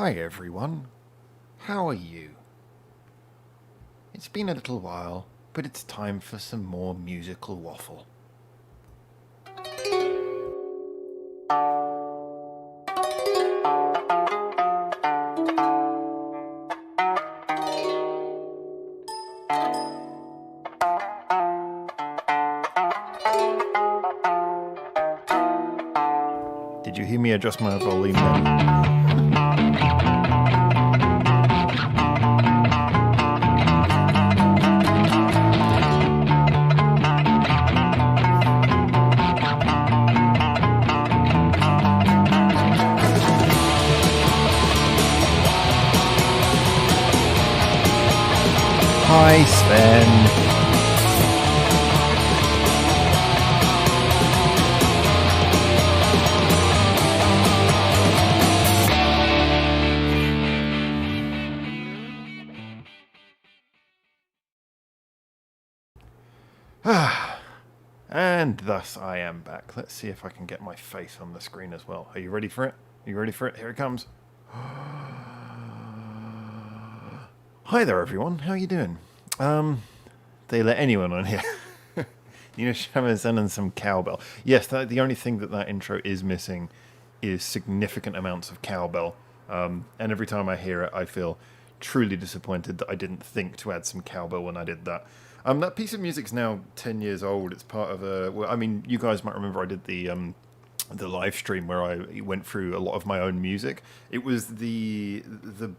Hi everyone, how are you? It's been a little while, but it's time for some more musical waffle. Did you hear me adjust my volume then? Hi Sven. And thus I am back. Let's see if I can get my face on the screen as well. Are you ready for it? Are you ready for it? Here it comes. Hi there everyone, how are you doing? They let anyone on here. You know, shamisen and some cowbell. Yes, the only thing that intro is missing is significant amounts of cowbell. And every time I hear it, I feel truly disappointed that I didn't think to add some cowbell when I did that. That piece of music's now 10 years old. It's part of a... Well, I mean, you guys might remember I did the live stream where I went through a lot of my own music. It was the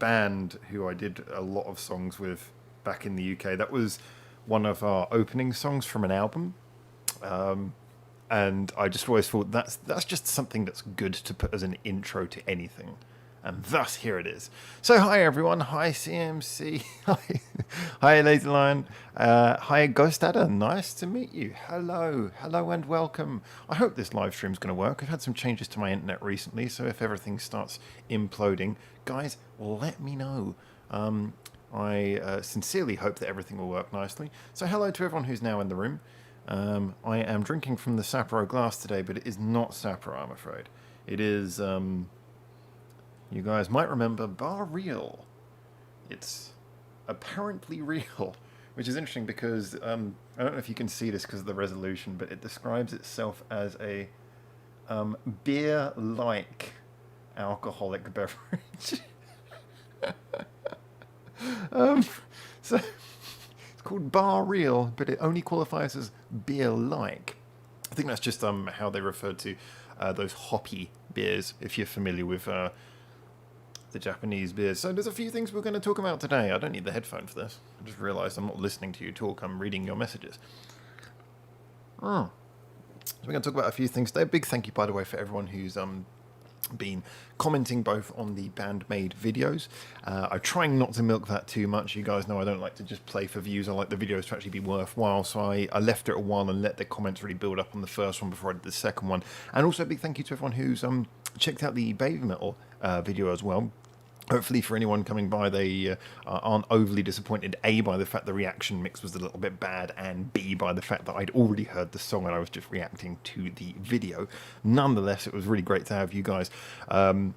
band who I did a lot of songs with back in the UK. That was one of our opening songs from an album. And I just always thought that's just something that's good to put as an intro to anything. And thus, here it is. So, hi everyone. Hi CMC. Hi Lazy Lion. Hi Ghost Adder. Nice to meet you. Hello. Hello and welcome. I hope this live stream's going to work. I've had some changes to my internet recently, so if everything starts imploding, guys, let me know. I sincerely hope that everything will work nicely. So, hello to everyone who's now in the room. I am drinking from the Sapporo glass today, but it is not Sapporo, I'm afraid. It is... You guys might remember Bar Real. It's apparently real, which is interesting because I don't know if you can see this because of the resolution, but it describes itself as a beer-like alcoholic beverage. So it's called Bar Real, but it only qualifies as beer-like. I think that's just how they refer to those hoppy beers, if you're familiar with the Japanese beers. So there's a few things we're going to talk about today. I don't need the headphone for this. I just realised I'm not listening to you talk, I'm reading your messages. So we're going to talk about a few things today. Big thank you, by the way, for everyone who's been commenting both on the band-made videos. I'm trying not to milk that too much. You guys know I don't like to just play for views. I like the videos to actually be worthwhile, so I left it a while and let the comments really build up on the first one before I did the second one. And also a big thank you to everyone who's checked out the Baby Metal video as well. Hopefully for anyone coming by, they aren't overly disappointed, A, by the fact the reaction mix was a little bit bad, and B, by the fact that I'd already heard the song and I was just reacting to the video. Nonetheless, it was really great to have you guys. So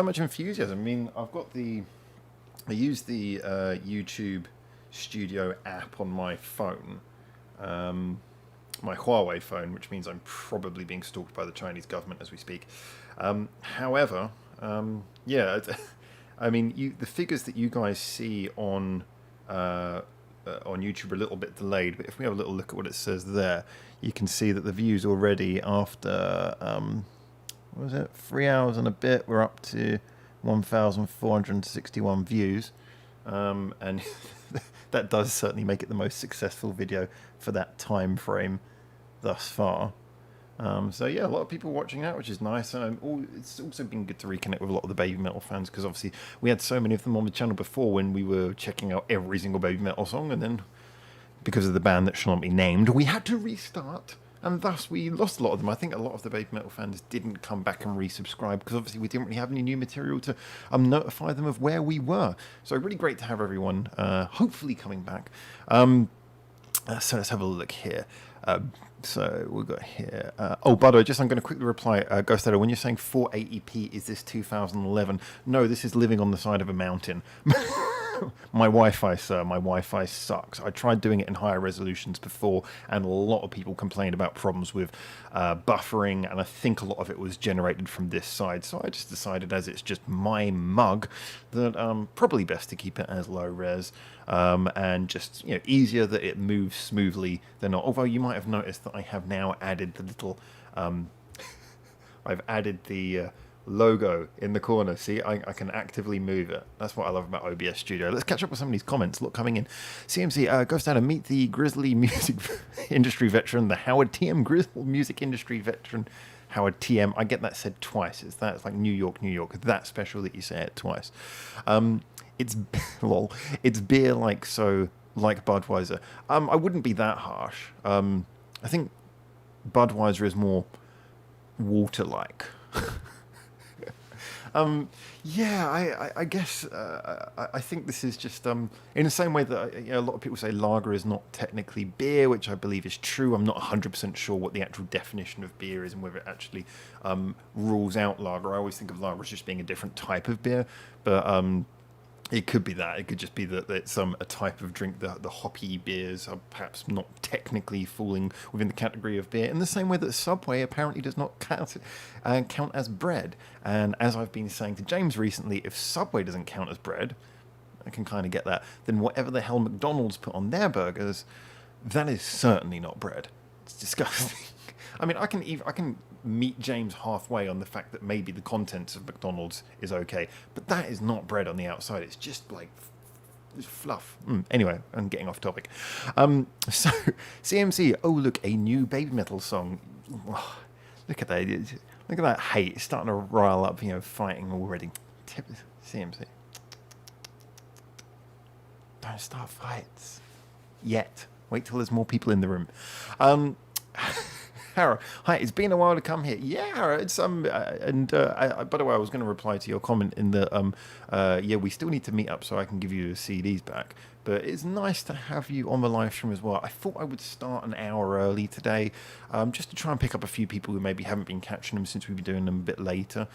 much enthusiasm. I mean, I use the YouTube Studio app on my phone, my Huawei phone, which means I'm probably being stalked by the Chinese government as we speak. However, yeah... I mean, the figures that you guys see on YouTube are a little bit delayed, but if we have a little look at what it says there, you can see that the views already after, what was it, 3 hours and a bit, we're up to 1,461 views, and that does certainly make it the most successful video for that time frame thus far. So yeah, a lot of people watching that, which is nice. It's also been good to reconnect with a lot of the Baby Metal fans, because obviously we had so many of them on the channel before when we were checking out every single Baby Metal song, and then because of the ban that shall not be named, we had to restart, and thus we lost a lot of them. I think a lot of the Baby Metal fans didn't come back and resubscribe because obviously we didn't really have any new material to notify them of where we were. So really great to have everyone hopefully coming back. So let's have a look here. So we've got here. Oh, by the way, just I'm going to quickly reply. Ghost Adder, when you're saying 480p, is this 2011? No, this is living on the side of a mountain. My Wi-Fi, sir, my Wi-Fi sucks. I tried doing it in higher resolutions before, and a lot of people complained about problems with buffering, and I think a lot of it was generated from this side. So I just decided, as it's just my mug, that probably best to keep it as low res, and just easier that it moves smoothly than not. Although you might have noticed that I have now added the little, I've added the logo in the corner. See, I can actively move it. That's what I love about OBS Studio. Let's catch up with some of these comments. Look, coming in. CMC, Ghost Adder, meet the Grizzly music industry veteran, the Howard TM Grizzly music industry veteran, Howard TM. I get that said twice. It's like New York, New York. That special that you say it twice. It's lol. It's beer like Budweiser. I wouldn't be that harsh. I think Budweiser is more water-like. I guess I think this is just in the same way that a lot of people say lager is not technically beer, which I believe is true. I'm not 100% sure what the actual definition of beer is and whether it actually rules out lager. I always think of lager as just being a different type of beer, but it could be that. It could just be that it's a type of drink. The hoppy beers are perhaps not technically falling within the category of beer, in the same way that Subway apparently does not count as bread. And as I've been saying to James recently, if Subway doesn't count as bread, I can kind of get that, then whatever the hell McDonald's put on their burgers, that is certainly not bread. It's disgusting. I mean, I can meet James halfway on the fact that maybe the contents of McDonald's is okay, but that is not bread on the outside. It's just like fluff. Anyway, I'm getting off topic. So CMC. Oh, look, a new Baby Metal song. Oh, look at that. Look at that hate. It's starting to rile up. Fighting already. CMC. Don't start fights yet. Wait till there's more people in the room. Hara, hi, it's been a while to come here. Yeah, Hara, it's by the way, I was going to reply to your comment in the we still need to meet up so I can give you the CDs back. But it's nice to have you on the live stream as well. I thought I would start an hour early today, just to try and pick up a few people who maybe haven't been catching them since we've been doing them a bit later.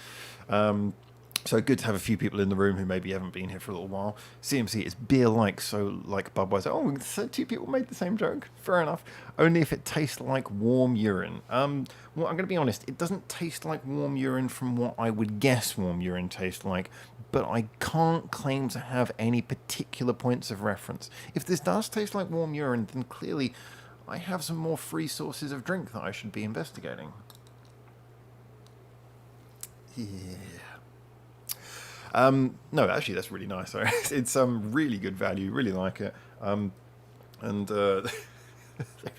So good to have a few people in the room who maybe haven't been here for a little while. CMC, it's beer like Budweiser. Oh, so 2 people made the same joke. Fair enough. Only if it tastes like warm urine. Well, I'm going to be honest. It doesn't taste like warm urine from what I would guess warm urine tastes like, but I can't claim to have any particular points of reference. If this does taste like warm urine, then clearly I have some more free sources of drink that I should be investigating. Yeah. No, actually, that's really nice. It's really good value. Really like it.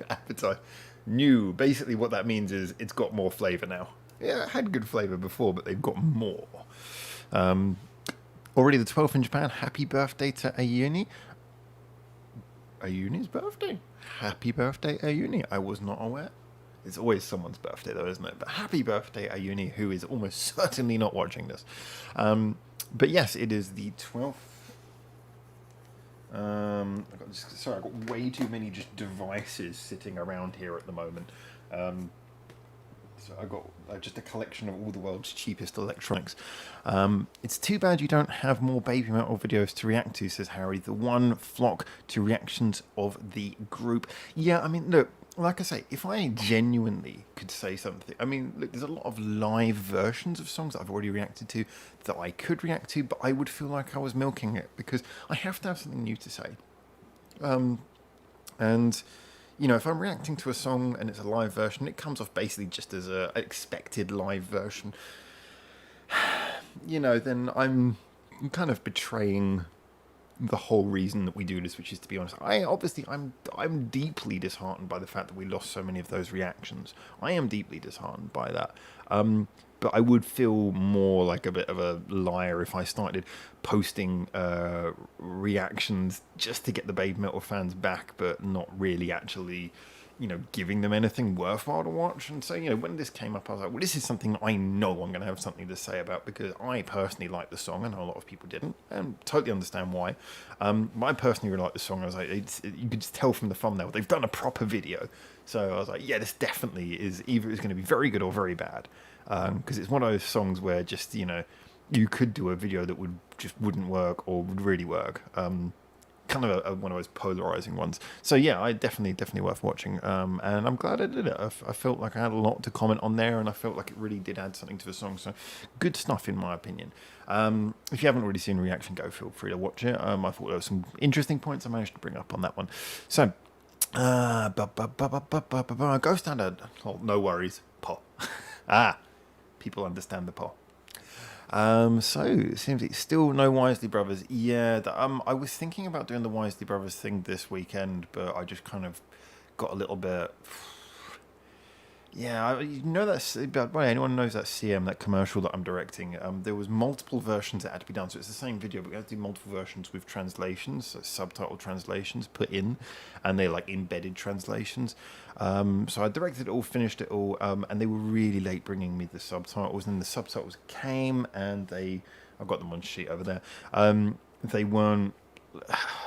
Appetite new. Basically, what that means is it's got more flavour now. Yeah, it had good flavour before, but they've got more. Already the 12th in Japan. Happy birthday to Ayuni. Ayuni's birthday. Happy birthday, Ayuni. I was not aware. It's always someone's birthday, though, isn't it? But happy birthday, Ayuni, who is almost certainly not watching this. But yes, it is the 12th. I've got way too many just devices sitting around here at the moment. So I've got just a collection of all the world's cheapest electronics. It's too bad you don't have more Baby Metal videos to react to, says Harry. The one flock to reactions of the group. Yeah, I mean, look, like I say, if I genuinely could say something, I mean, look, there's a lot of live versions of songs that I've already reacted to that I could react to, but I would feel like I was milking it because I have to have something new to say. And, if I'm reacting to a song and it's a live version, it comes off basically just as an expected live version. Then I'm kind of betraying the whole reason that we do this, which is, to be honest, I'm deeply disheartened by the fact that we lost so many of those reactions. I am deeply disheartened by that. But I would feel more like a bit of a liar if I started posting reactions just to get the Baby Metal fans back, but not really actually, giving them anything worthwhile to watch. And so, when this came up, I was like, well, this is something I know I'm going to have something to say about, because I personally like the song. I know a lot of people didn't, and totally understand why. But I personally really like the song. I was like, you could just tell from the thumbnail, they've done a proper video. So I was like, yeah, this definitely is either it's going to be very good or very bad. Because it's one of those songs where just, you could do a video that wouldn't work or would really work. Kind of one of those polarizing ones. So yeah, I definitely worth watching. And I'm glad I did it. I felt like I had a lot to comment on there, and I felt like it really did add something to the song. So good stuff, in my opinion. If you haven't already seen the reaction, feel free to watch it. I thought there were some interesting points I managed to bring up on that one. So, Ghost Standard. Oh, no worries. Paw. People understand the paw. So it seems it's still no Wisely Brothers. Yeah, I was thinking about doing the Wisely Brothers thing this weekend, but I just kind of got a little bit. Yeah, that's. Well, anyone knows that CM, that commercial that I'm directing. There was multiple versions that had to be done, so it's the same video, but we had to do multiple versions with translations, so subtitle translations put in, and they're like embedded translations. So I directed it all, finished it all, and they were really late bringing me the subtitles. And then the subtitles came, and I've got them on sheet over there. They weren't.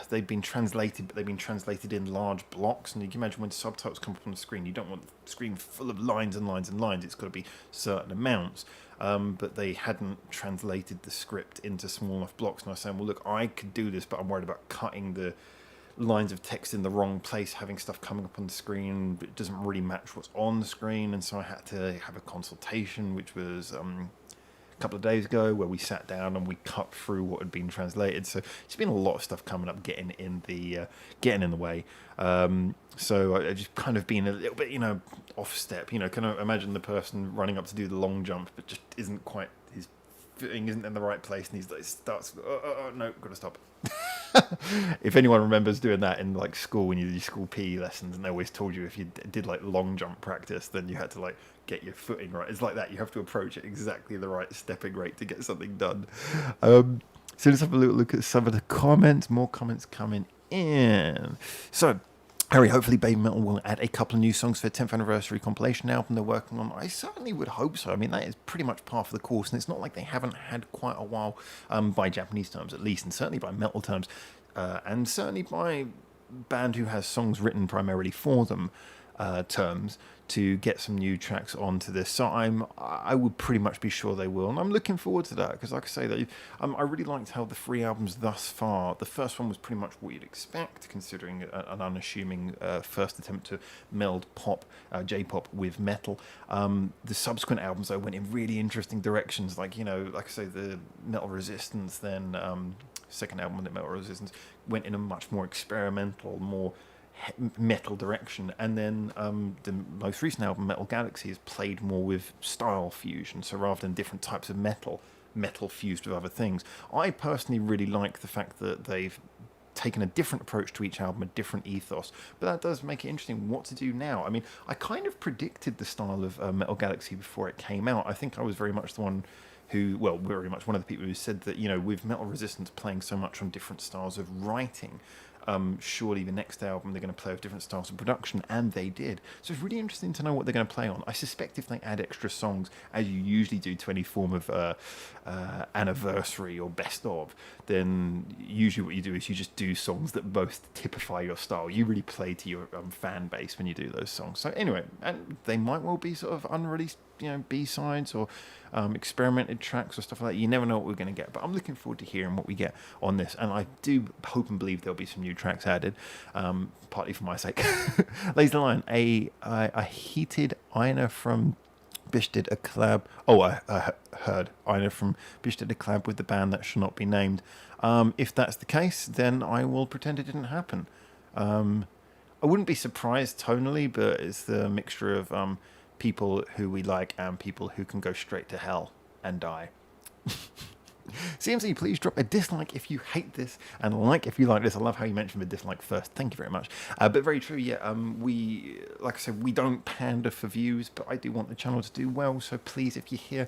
They've been translated, but they've been translated in large blocks. And you can imagine when subtitles come up on the screen, you don't want the screen full of lines and lines and lines. It's got to be certain amounts. But they hadn't translated the script into small enough blocks. And I was saying, well, look, I could do this, but I'm worried about cutting the lines of text in the wrong place, having stuff coming up on the screen, but it doesn't really match what's on the screen. And so I had to have a consultation, which was a couple of days ago, where we sat down and we cut through what had been translated. So it's been a lot of stuff coming up, getting in the way. So I just kind of been a little bit, off step. Kind of imagine the person running up to do the long jump, but just isn't quite, his footing isn't in the right place, and he's like starts. No, got to stop. If anyone remembers doing that in like school, when you do school PE lessons, and they always told you if you did like long jump practice, then you had to like get your footing right. It's like that. You have to approach it exactly the right stepping rate to get something done. So let's have a little look at some of the comments. More comments coming in. So Harry, hopefully Baby Metal will add a couple of new songs for the 10th anniversary compilation album they're working on. I certainly would hope so. I mean, that is pretty much par for the course, and it's not like they haven't had quite a while, by Japanese terms at least, and certainly by metal terms, and certainly by band who has songs written primarily for them terms, to get some new tracks onto this. So I would pretty much be sure they will, and I'm looking forward to that, because like I say, I really liked how the 3 albums thus far, the first one was pretty much what you'd expect, considering an unassuming first attempt to meld pop, J-pop with metal. The subsequent albums though went in really interesting directions, like I say, the Metal Resistance, then second album, the Metal Resistance, went in a much more experimental, more metal direction, and then the most recent album, Metal Galaxy, has played more with style fusion. So rather than different types of metal fused with other things, I personally really like the fact that they've taken a different approach to each album, a different ethos. But that does make it interesting what to do now. I mean, I kind of predicted the style of Metal Galaxy before it came out. I think I was very much the one who, well, very much one of the people who said that, with Metal Resistance playing so much on different styles of writing, surely the next album they're going to play with different styles of production, and they did. So it's really interesting to know what they're going to play on. I suspect if they add extra songs, as you usually do to any form of anniversary or best of, then usually what you do is you just do songs that both typify your style. You really play to your fan base when you do those songs. So anyway, and they might well be sort of unreleased, B-sides or experimented tracks or stuff like that. You never know what we're going to get, but I'm looking forward to hearing what we get on this, and I do hope and believe there'll be some new tracks added, partly for my sake. Lays the line, a heated Ina from Bish did a collab. Oh, I heard Ina from Bish did a collab with the band that should not be named. If that's the case, then I will pretend it didn't happen. I wouldn't be surprised tonally, but it's the mixture of people who we like and people who can go straight to hell and die. CMC, please drop a dislike if you hate this, and a like if you like this. I love how you mentioned the dislike first. Thank you very much. But very true, yeah. Like I said, we don't pander for views, but I do want the channel to do well. So please, if you're here,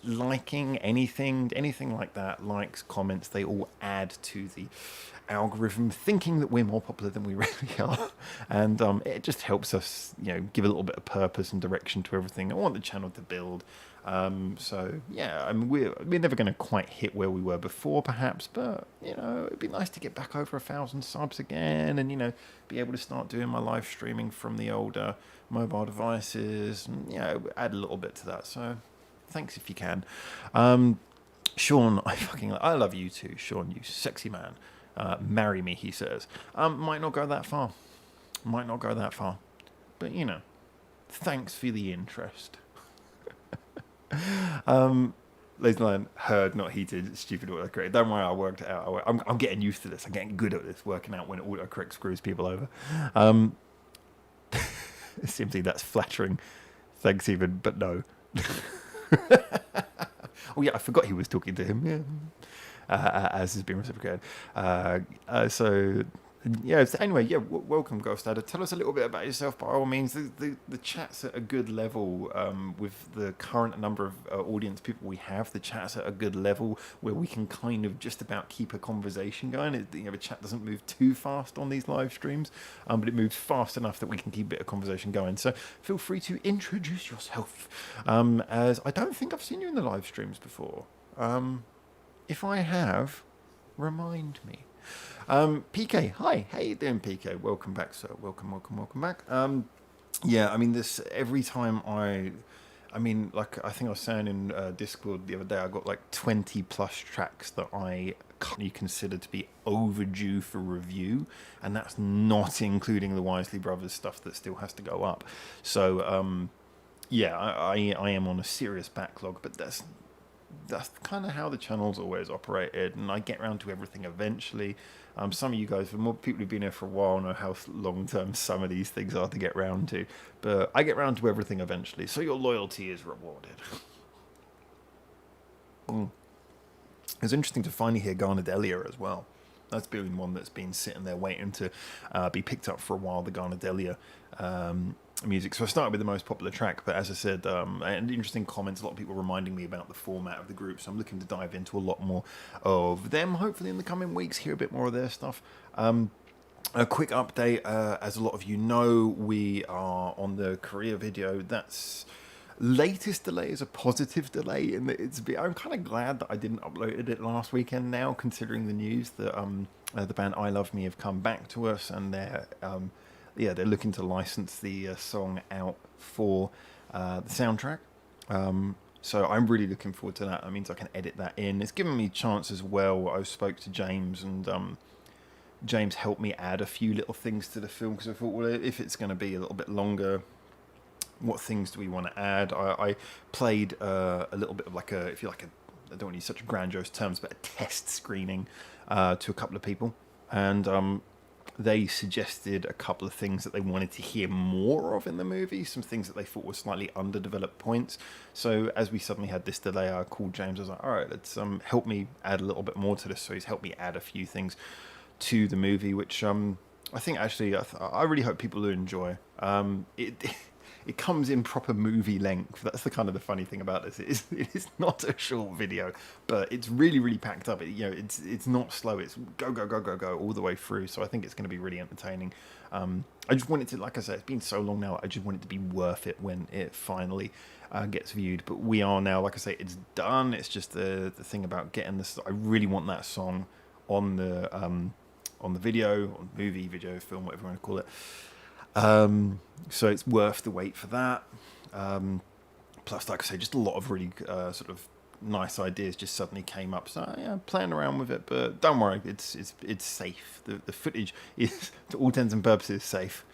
liking anything like that, likes, comments, they all add to the algorithm thinking that we're more popular than we really are, and it just helps us, give a little bit of purpose and direction to everything. I want the channel to build. So yeah, I mean, we're never going to quite hit where we were before, perhaps, but it'd be nice to get back over 1,000 subs again, and be able to start doing my live streaming from the older mobile devices, and add a little bit to that. So thanks if you can. Sean, I love you too, Sean, you sexy man. Marry me, he says. Might not go that far. But thanks for the interest. Ladies and gentlemen, heard, not heated, stupid autocorrect. Don't worry, I worked it out. I'm getting used to this. I'm getting good at this, working out when autocorrect screws people over. Simply, that's flattering. Thanks, even, but no. Oh yeah, I forgot he was talking to him. Yeah, as has been reciprocated. So anyway, welcome, Ghost Adder. Tell us a little bit about yourself, by all means. The chat's at a good level with the current number of audience people we have. The chat's at a good level where we can kind of just about keep a conversation going. The chat doesn't move too fast on these live streams, but it moves fast enough that we can keep a bit of conversation going. So feel free to introduce yourself, as I don't think I've seen you in the live streams before. If I have, remind me. PK, hi, how you doing, PK? Welcome back, sir. Welcome back. Yeah, I mean, this every time like I think I was saying in Discord the other day, I got like 20 plus tracks that I currently consider to be overdue for review, and that's not including the Wisely Brothers stuff that still has to go up. So yeah, I am on a serious backlog, but that's kind of how the channel's always operated, and I get around to everything eventually. Some of you guys, for more people who've been here for a while, know how long-term some of these things are to get round to, but I get round to everything eventually, so your loyalty is rewarded. It's interesting to finally hear Garnadelia as well. That's been one that's been sitting there waiting to be picked up for a while, the Garnadelia music. So I started with the most popular track, but as I said, and interesting comments, a lot of people reminding me about the format of the group, so I'm looking to dive into a lot more of them, hopefully in the coming weeks, hear a bit more of their stuff. A quick update, as a lot of you know, we are on the Korea video. That's latest delay is a positive delay, in that I'm kind of glad that I didn't upload it last weekend now, considering the news that the band I Love Me have come back to us, and they're looking to license the song out for the soundtrack. So I'm really looking forward to that. That means I can edit that in. It's given me a chance as well. I spoke to James, and James helped me add a few little things to the film, because I thought, well, if it's going to be a little bit longer, what things do we want to add? I played a little bit of I don't want to use such grandiose terms, but a test screening to a couple of people, and they suggested a couple of things that they wanted to hear more of in the movie, some things that they thought were slightly underdeveloped points. So as we suddenly had this delay, I called James. I was like, all right, let's help me add a little bit more to this. So he's helped me add a few things to the movie, which I think actually I really hope people will enjoy. It comes in proper movie length. That's the kind of the funny thing about this. It is not a short video, but it's really, really packed up. It's not slow. It's go all the way through. So I think it's going to be really entertaining. I just want it to, like I said, it's been so long now. I just want it to be worth it when it finally gets viewed. But we are now, like I say, it's done. It's just the thing about getting this. I really want that song on the video, on movie, video, film, whatever you want to call it. So it's worth the wait for that. Plus, like I say, just a lot of really sort of nice ideas just suddenly came up. So yeah, playing around with it, but don't worry, it's safe. The footage is, to all intents and purposes, safe.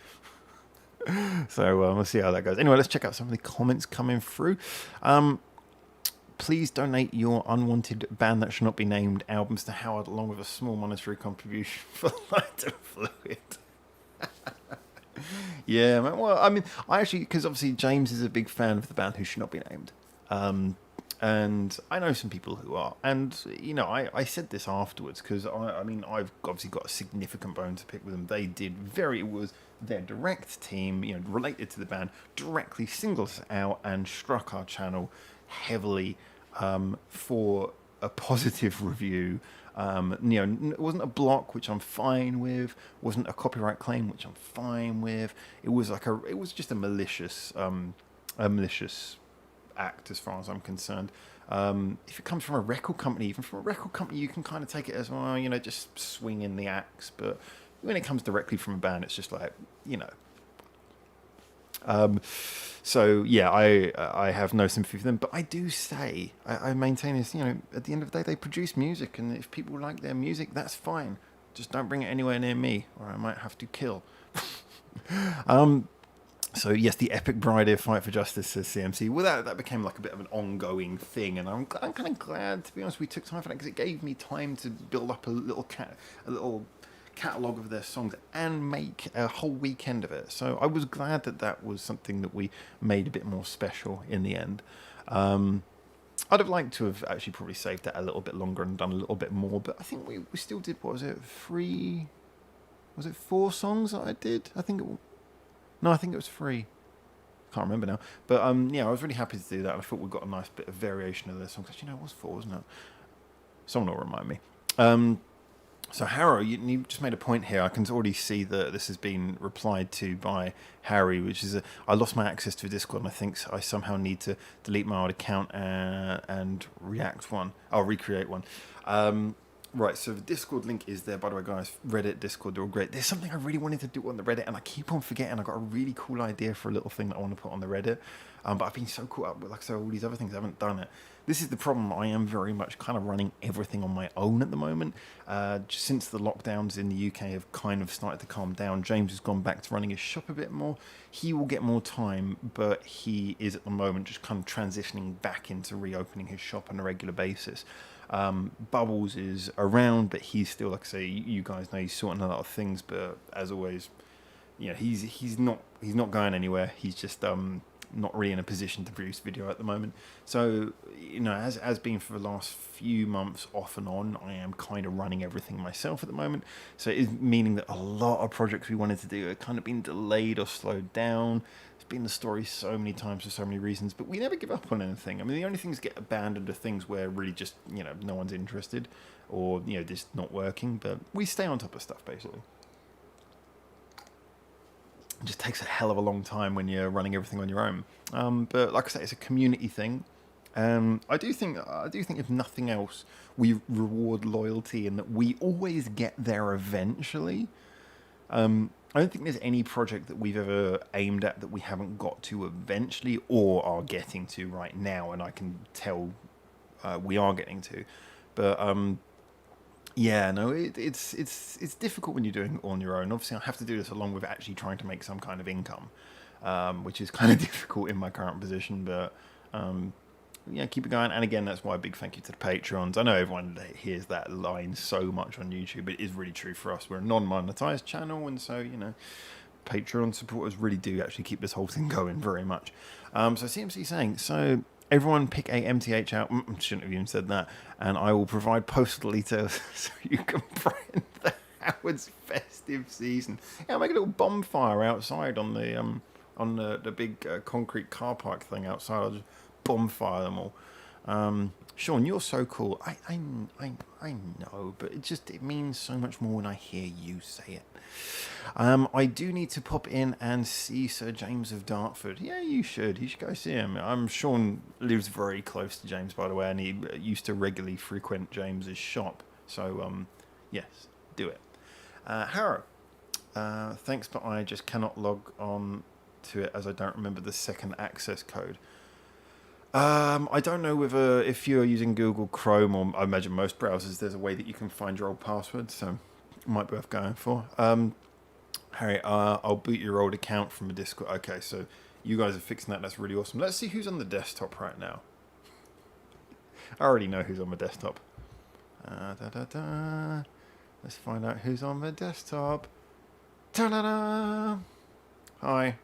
So we'll see how that goes. Anyway, let's check out some of the comments coming through. Please donate your unwanted band that should not be named albums to Howard, along with a small monetary contribution for lighter fluid. Yeah, man. Well, I mean, I actually, because obviously James is a big fan of the band who should not be named, and I know some people who are, and I said this afterwards, because I mean, I've obviously got a significant bone to pick with them. They did it was their direct team, related to the band, directly singled us out and struck our channel heavily. for a positive review. It wasn't a block, which I'm fine with. Wasn't a copyright claim, which I'm fine with. It was it was just a malicious act as far as I'm concerned. If it comes from a record company, even from a record company, you can kind of take it as, well, just swing in the axe. But when it comes directly from a band, it's just like, So yeah, I have no sympathy for them, but I do say I maintain this. At the end of the day, they produce music, and if people like their music, that's fine. Just don't bring it anywhere near me, or I might have to kill. So yes, the epic Bride fight for justice, says CMC. Well, that became like a bit of an ongoing thing, and I'm kind of glad, to be honest, we took time for that, because it gave me time to build up a little catalogue of their songs and make a whole weekend of it. So I was glad that was something that we made a bit more special in the end. I'd have liked to have actually probably saved that a little bit longer and done a little bit more, but I think we still did, what was it, 4 songs that I did? I think it was 3. Can't remember now. But I was really happy to do that. I thought we got a nice bit of variation of their songs. Actually, no, it was 4, wasn't it? Someone will remind me. So Harrow, you just made a point here. I can already see that this has been replied to by Harry, which is I lost my access to Discord, and I think I somehow need to delete my old account and recreate one. Right, so the Discord link is there. By the way, guys, Reddit, Discord, they're all great. There's something I really wanted to do on the Reddit, and I keep on forgetting. I've got a really cool idea for a little thing that I want to put on the Reddit. But I've been so caught up with, like I said, all these other things, I haven't done it. This is the problem. I am very much kind of running everything on my own at the moment. Since the lockdowns in the UK have kind of started to calm down, James has gone back to running his shop a bit more. He will get more time, but he is at the moment just kind of transitioning back into reopening his shop on a regular basis. Bubbles is around, but he's still, like I say, you guys know, he's sorting a lot of things, but as always, he's not going anywhere. He's just not really in a position to produce video at the moment. So as been for the last few months off and on, I am kind of running everything myself at the moment. So it is meaning that a lot of projects we wanted to do are kind of been delayed or slowed down. It's been the story so many times for so many reasons, but we never give up on anything. I mean, the only things get abandoned are things where really just no one's interested, or just not working. But we stay on top of stuff, basically. It just takes a hell of a long time when you're running everything on your own. But like I say, it's a community thing. I do think if nothing else, we reward loyalty, and that we always get there eventually. I don't think there's any project that we've ever aimed at that we haven't got to eventually, or are getting to right now, and I can tell we are getting to. But it's difficult when you're doing it on your own. Obviously, I have to do this along with actually trying to make some kind of income, which is kind of difficult in my current position. But keep it going. And again, that's why a big thank you to the Patrons. I know everyone hears that line so much on YouTube, but it is really true for us. We're a non-monetized channel, and so Patreon supporters really do actually keep this whole thing going very much. So CMC saying, so everyone pick a MTH out. Shouldn't have even said that. And I will provide postal details so you can brand the Howard's festive season. Yeah, I'll make a little bonfire outside on the big concrete car park thing outside. I'll just bonfire them all. Sean, you're so cool. I know, but it means so much more when I hear you say it. I do need to pop in and see Sir James of Dartford. Yeah, you should go see him. Sean lives very close to James, by the way, and he used to regularly frequent James's shop. So yes, do it. Harrow, thanks, but I just cannot log on to it as I don't remember the second access code. I don't know whether, if you're using Google Chrome, or I imagine most browsers, there's a way that you can find your old password, so it might be worth going for. Harry, I'll boot your old account from a Discord. Okay, so you guys are fixing that. That's really awesome. Let's see who's on the desktop right now. I already know who's on my desktop. Let's find out who's on the desktop. Ta-da-da! Hi.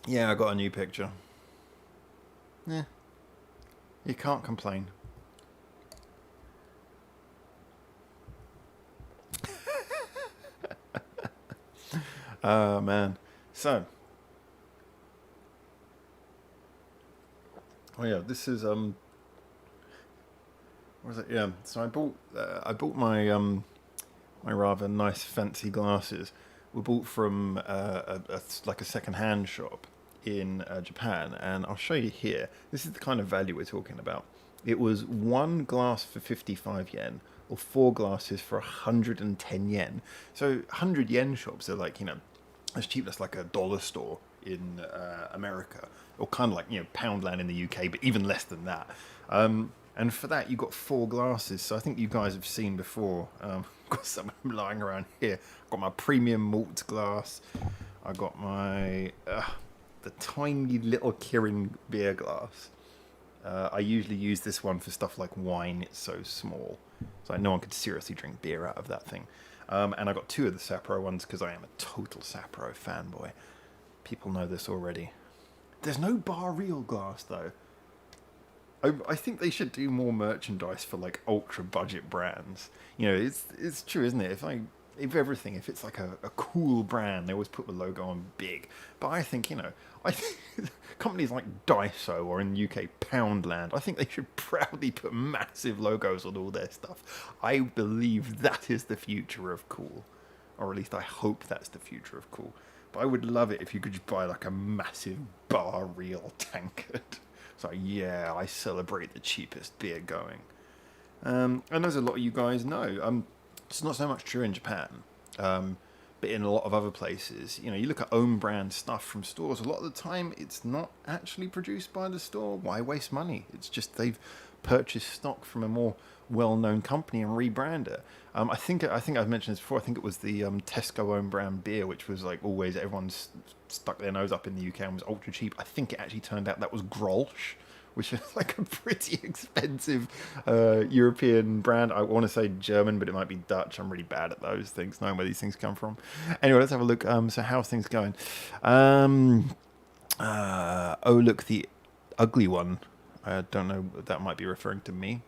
Yeah, I got a new picture. Yeah. You can't complain. Oh, man. So. Oh yeah, this is what was it? Yeah, so I bought my my rather nice fancy glasses were bought from like a second-hand shop in Japan, and I'll show you here. This is the kind of value we're talking about. It was one glass for 55 yen, or four glasses for 110 yen. So 100 yen shops are like, as cheap as like a dollar store in America, or kind of like, Poundland in the UK, but even less than that. And for that, you got four glasses. So I think you guys have seen before. Got some of them lying around here. Got my premium malt glass. I got my the tiny little Kirin beer glass. I usually use this one for stuff like wine. It's so small, so no one could seriously drink beer out of that thing. And I got two of the Sapporo ones because I am a total Sapporo fanboy. People know this already. There's no bar real glass though. I think they should do more merchandise for like ultra budget brands. It's true, isn't it? If it's like a cool brand, they always put the logo on big. But I think companies like Daiso or in the UK Poundland, I think they should proudly put massive logos on all their stuff. I believe that is the future of cool, or at least I hope that's the future of cool. But I would love it if you could just buy like a massive bar reel tankard. So yeah, I celebrate the cheapest beer going. And as a lot of you guys know, it's not so much true in Japan, but in a lot of other places. You look at own brand stuff from stores, a lot of the time it's not actually produced by the store. Why waste money? It's just they've purchased stock from a more well-known company and rebrand it. I think I've mentioned this before. I think it was the Tesco own brand beer, which was like always everyone's stuck their nose up in the UK and was ultra cheap. I think it actually turned out that was Grolsch, which is like a pretty expensive European brand. I want to say German, but it might be Dutch. I'm really bad at those things, knowing where these things come from. Anyway, let's have a look. So how's things going? Oh, look, the ugly one. I don't know. That might be referring to me.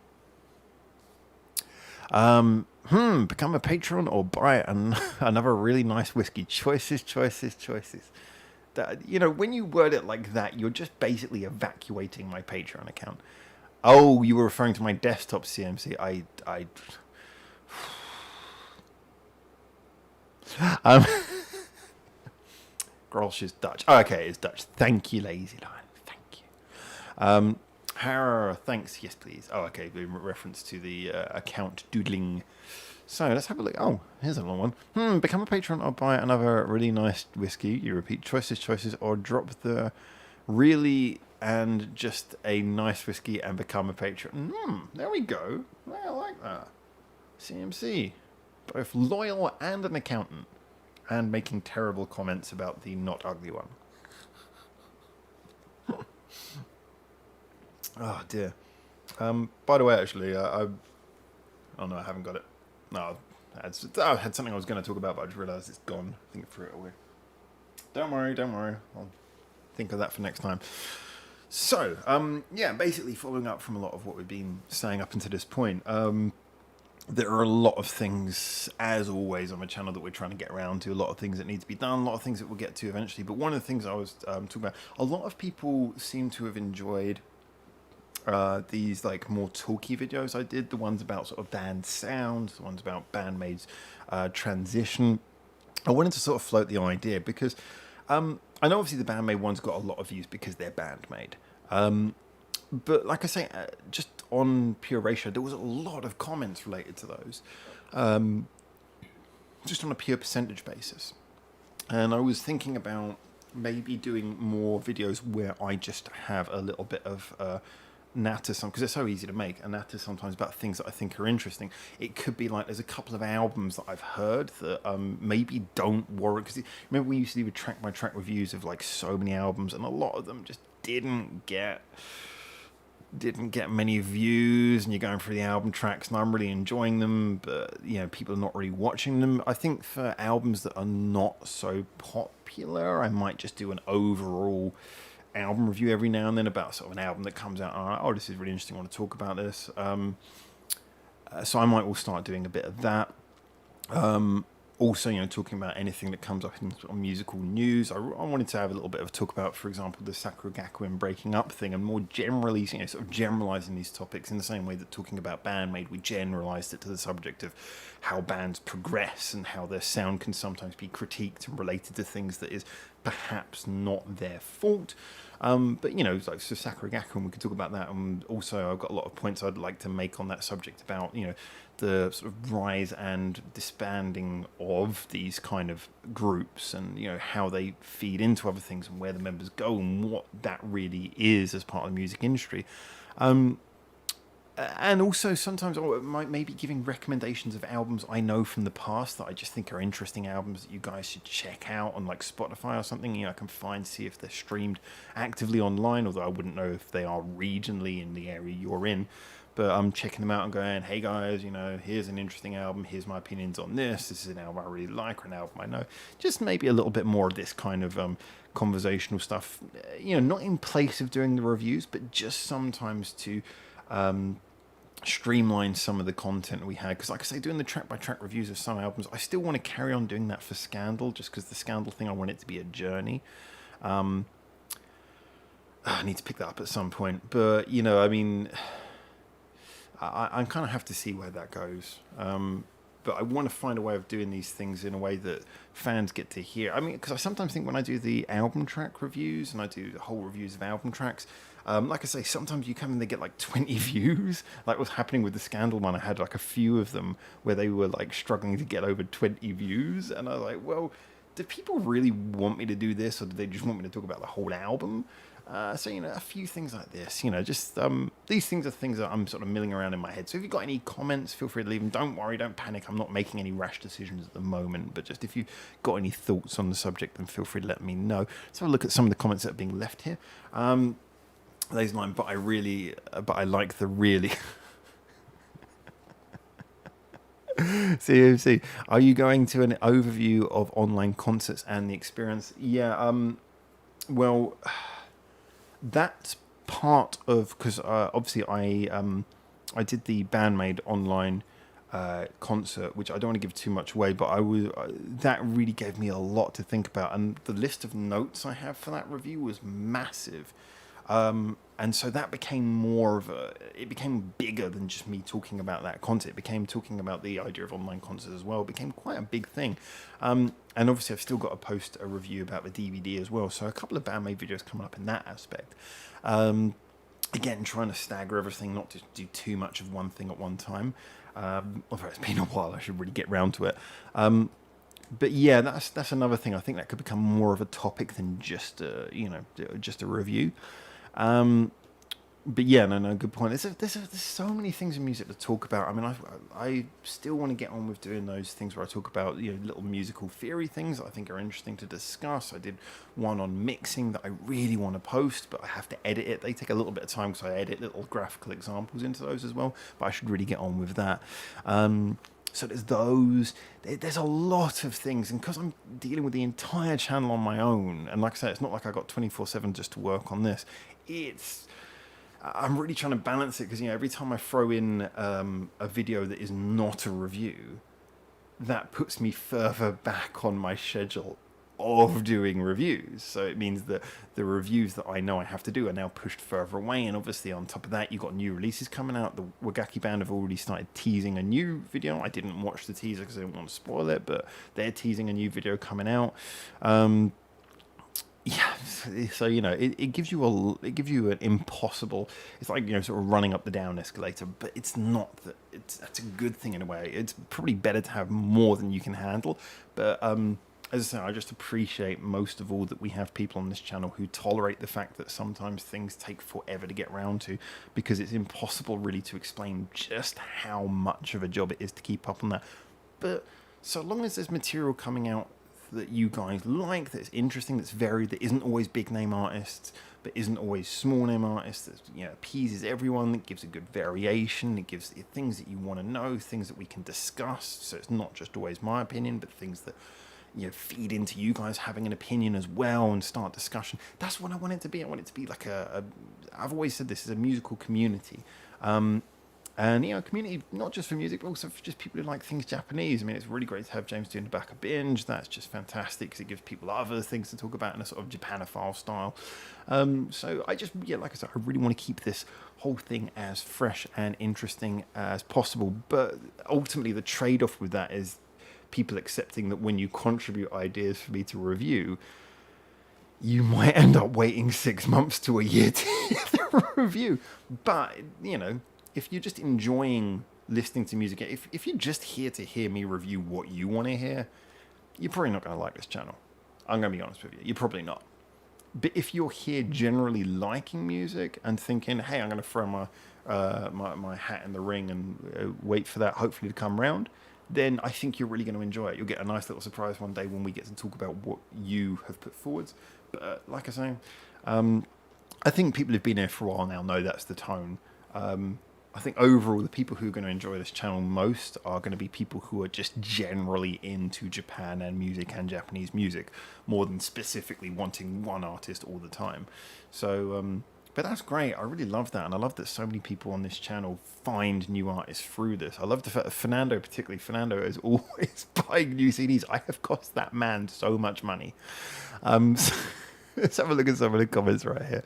Become a patron or buy another really nice whiskey. Choices. That, when you word it like that, you're just basically evacuating my Patreon account. Oh, you were referring to my desktop CMC. Grolsch is Dutch. Oh, okay, it's Dutch. Thank you, Lazy Lion. Thank you. Thanks. Yes, please. Oh, okay. In reference to the account doodling. So let's have a look. Oh, here's a long one. Become a patron or buy another really nice whiskey. You repeat choices, or drop the really and just a nice whiskey and become a patron. There we go. I like that. CMC. Both loyal and an accountant. And making terrible comments about the not ugly one. Oh, dear. By the way, actually, oh no, I haven't got it. No, I had something I was going to talk about, but I just realised it's gone. I think I threw it away. Don't worry. I'll think of that for next time. So, yeah, basically following up from a lot of what we've been saying up until this point, there are a lot of things, as always, on the channel that we're trying to get around to, a lot of things that need to be done, a lot of things that we'll get to eventually. But one of the things I was talking about, a lot of people seem to have enjoyed these like more talky videos I did, the ones about sort of band sounds, the ones about bandmates transition. I wanted to sort of float the idea because I know obviously the bandmate ones got a lot of views because they're bandmate. But like I say, just on pure ratio, there was a lot of comments related to those, just on a pure percentage basis. And I was thinking about maybe doing more videos where I just have a little bit of natter, because they're so easy to make, and natter sometimes about things that I think are interesting. It could be like there's a couple of albums that I've heard that maybe don't warrant, because remember we used to do track by track reviews of like so many albums, and a lot of them just didn't get many views, and you're going through the album tracks and I'm really enjoying them, but people are not really watching them. I think for albums that are not so popular, I might just do an overall album review every now and then about sort of an album that comes out. Oh, this is really interesting, I want to talk about this. So I might will start doing a bit of that. Also, talking about anything that comes up in sort of musical news. I wanted to have a little bit of a talk about, for example, the Sakura Gakuen breaking up thing, and more generally, sort of generalizing these topics in the same way that talking about Bandmade, we generalized it to the subject of how bands progress and how their sound can sometimes be critiqued and related to things that is perhaps not their fault. But like so Sakura Gakuen, we could talk about that, and also I've got a lot of points I'd like to make on that subject about the sort of rise and disbanding of these kind of groups, and how they feed into other things and where the members go and what that really is as part of the music industry. And also sometimes I might maybe giving recommendations of albums I know from the past that I just think are interesting albums that you guys should check out on like Spotify or something. I can see if they're streamed actively online, although I wouldn't know if they are regionally in the area you're in. But I'm checking them out and going, hey guys, here's an interesting album. Here's my opinions on this. This is an album I really like, or an album I know. Just maybe a little bit more of this kind of conversational stuff. Not in place of doing the reviews, but just sometimes to streamline some of the content we had. Because like I say, doing the track-by-track reviews of some albums, I still want to carry on doing that for Scandal, just because the Scandal thing, I want it to be a journey. I need to pick that up at some point. But, I kind of have to see where that goes. But I want to find a way of doing these things in a way that fans get to hear. Because I sometimes think when I do the album track reviews and I do the whole reviews of album tracks, like I say, sometimes you come and they get like 20 views. Like what's happening with the Scandal one, I had like a few of them where they were like struggling to get over 20 views. And I was like, well, do people really want me to do this, or do they just want me to talk about the whole album? So, a few things like this, just these things are things that I'm sort of milling around in my head. So if you've got any comments, feel free to leave them. Don't worry, don't panic. I'm not making any rash decisions at the moment. But just if you've got any thoughts on the subject, then feel free to let me know. Let's have a look at some of the comments that are being left here. There's mine, but I like the really... COC, are you going to an overview of online concerts and the experience? Yeah, well... That's part of, because obviously I did the Bandmade online concert, which I don't want to give too much away, but that really gave me a lot to think about, and the list of notes I have for that review was massive. And so that became it became bigger than just me talking about that concert. It became talking about the idea of online concerts as well. It became quite a big thing. And obviously I've still got to post a review about the DVD as well. So a couple of Bandmade videos coming up in that aspect. Again, trying to stagger everything, not to do too much of one thing at one time. Although it's been a while, I should really get round to it. But yeah, that's another thing. I think that could become more of a topic than just just a review. But yeah, no, good point. There's so many things in music to talk about. I still want to get on with doing those things where I talk about little musical theory things that I think are interesting to discuss. I did one on mixing that I really want to post, but I have to edit it. They take a little bit of time because I edit little graphical examples into those as well. But I should really get on with that. So there's those. There's a lot of things, and because I'm dealing with the entire channel on my own, and like I said, it's not like I got 24/7 just to work on this. I'm really trying to balance it, because every time I throw in a video that is not a review, that puts me further back on my schedule of doing reviews. So it means that the reviews that I know I have to do are now pushed further away, and obviously on top of that you've got new releases coming out. The Wagaki band have already started teasing a new video. I didn't watch the teaser because I didn't want to spoil it, but they're teasing a new video coming out. Yeah, so it gives you an impossible. It's like sort of running up the down escalator, but it's not that. That's a good thing in a way. It's probably better to have more than you can handle. But as I say, I just appreciate most of all that we have people on this channel who tolerate the fact that sometimes things take forever to get round to, because it's impossible really to explain just how much of a job it is to keep up on that. But so long as there's material coming out that you guys like, that's interesting, that's varied, that isn't always big name artists, but isn't always small name artists, that appeases everyone, that gives a good variation, it gives things that you want to know, things that we can discuss. So it's not just always my opinion, but things that feed into you guys having an opinion as well and start discussion. That's what I want it to be. I want it to be like I've always said this is a musical community. And, community, not just for music, but also for just people who like things Japanese. I mean, it's really great to have James doing the back of binge. That's just fantastic because it gives people other things to talk about in a sort of Japanophile style. So I just, like I said, I really want to keep this whole thing as fresh and interesting as possible. But ultimately, the trade-off with that is people accepting that when you contribute ideas for me to review, you might end up waiting 6 months to a year to hear the review. But, if you're just enjoying listening to music, if you're just here to hear me review what you want to hear, you're probably not going to like this channel. I'm going to be honest with you. You're probably not. But if you're here generally liking music and thinking, hey, I'm going to throw my hat in the ring and wait for that hopefully to come round, then I think you're really going to enjoy it. You'll get a nice little surprise one day when we get to talk about what you have put forwards. But like I say, I think people who've been here for a while now know that's the tone. I think overall, the people who are going to enjoy this channel most are going to be people who are just generally into Japan and music and Japanese music, more than specifically wanting one artist all the time. So, but that's great. I really love that. And I love that so many people on this channel find new artists through this. I love the fact that Fernando is always buying new CDs. I have cost that man so much money. So let's have a look at some of the comments right here.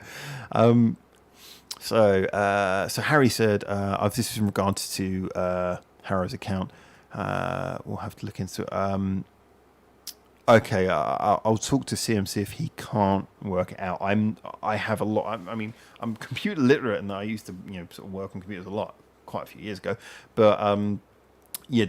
So Harry said, this is in regards to Harrow's account. We'll have to look into it. Okay, I'll talk to CMC if he can't work it out. I have a lot. I'm computer literate, and I used to sort of work on computers quite a few years ago. But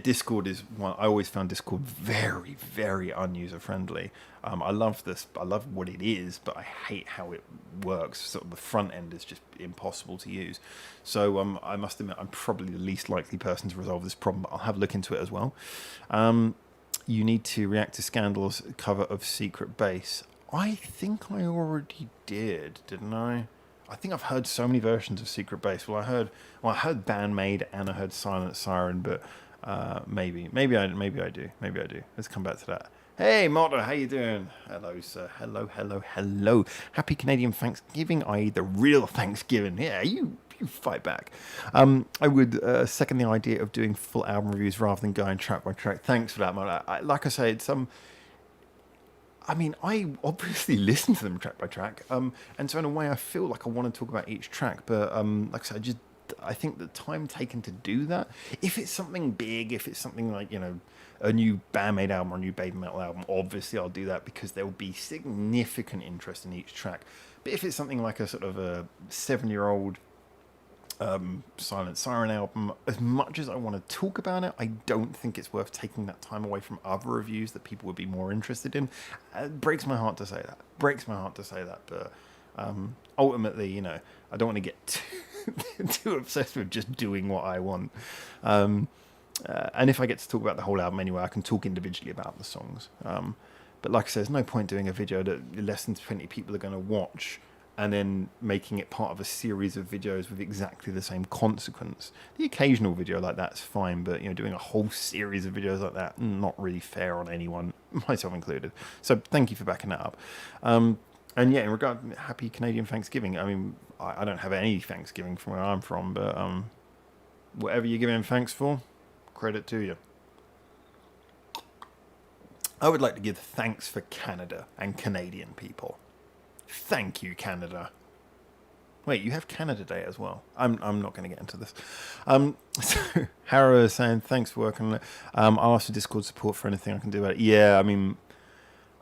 Discord is one. I always found Discord very, very unuser friendly. I love this. I love what it is, but I hate how it works. Sort of the front end is just impossible to use. So I must admit, I'm probably the least likely person to resolve this problem. But I'll have a look into it as well. You need to react to Scandal's cover of Secret Base. I think I already didn't I? I think I've heard so many versions of Secret Base. I heard Bandmade and I heard Silent Siren, but maybe I do. Let's come back to that. Hey, Motta, how you doing? Hello, sir. Hello. Happy Canadian Thanksgiving, i.e. the real Thanksgiving. Yeah, you fight back. I would second the idea of doing full album reviews rather than going track by track. Thanks for that, Motta. Like I say, it's I obviously listen to them track by track, and so in a way I feel like I want to talk about each track, but like I said, I think the time taken to do that, if it's something big, if it's something like, a new Bandmade album or a new Baby Metal album, obviously I'll do that because there will be significant interest in each track. But if it's something like a sort of a 7-year-old Silent Siren album, as much as I want to talk about it, I don't think it's worth taking that time away from other reviews that people would be more interested in. It breaks my heart to say that. But ultimately, I don't want to get too obsessed with just doing what I want. And if I get to talk about the whole album anyway, I can talk individually about the songs. But like I said, there's no point doing a video that less than 20 people are going to watch and then making it part of a series of videos with exactly the same consequence. The occasional video like that's fine, but doing a whole series of videos like that, not really fair on anyone, myself included. So thank you for backing that up. And yeah, in regard, happy Canadian Thanksgiving. I don't have any Thanksgiving from where I'm from, but whatever you're giving thanks for, credit to you. I would like to give thanks for Canada and Canadian people. Thank you, Canada. Wait, you have Canada Day as well. I'm not going to get into this. So Harrow is saying, thanks for working on it. I'll ask for Discord support for anything I can do about it. Yeah,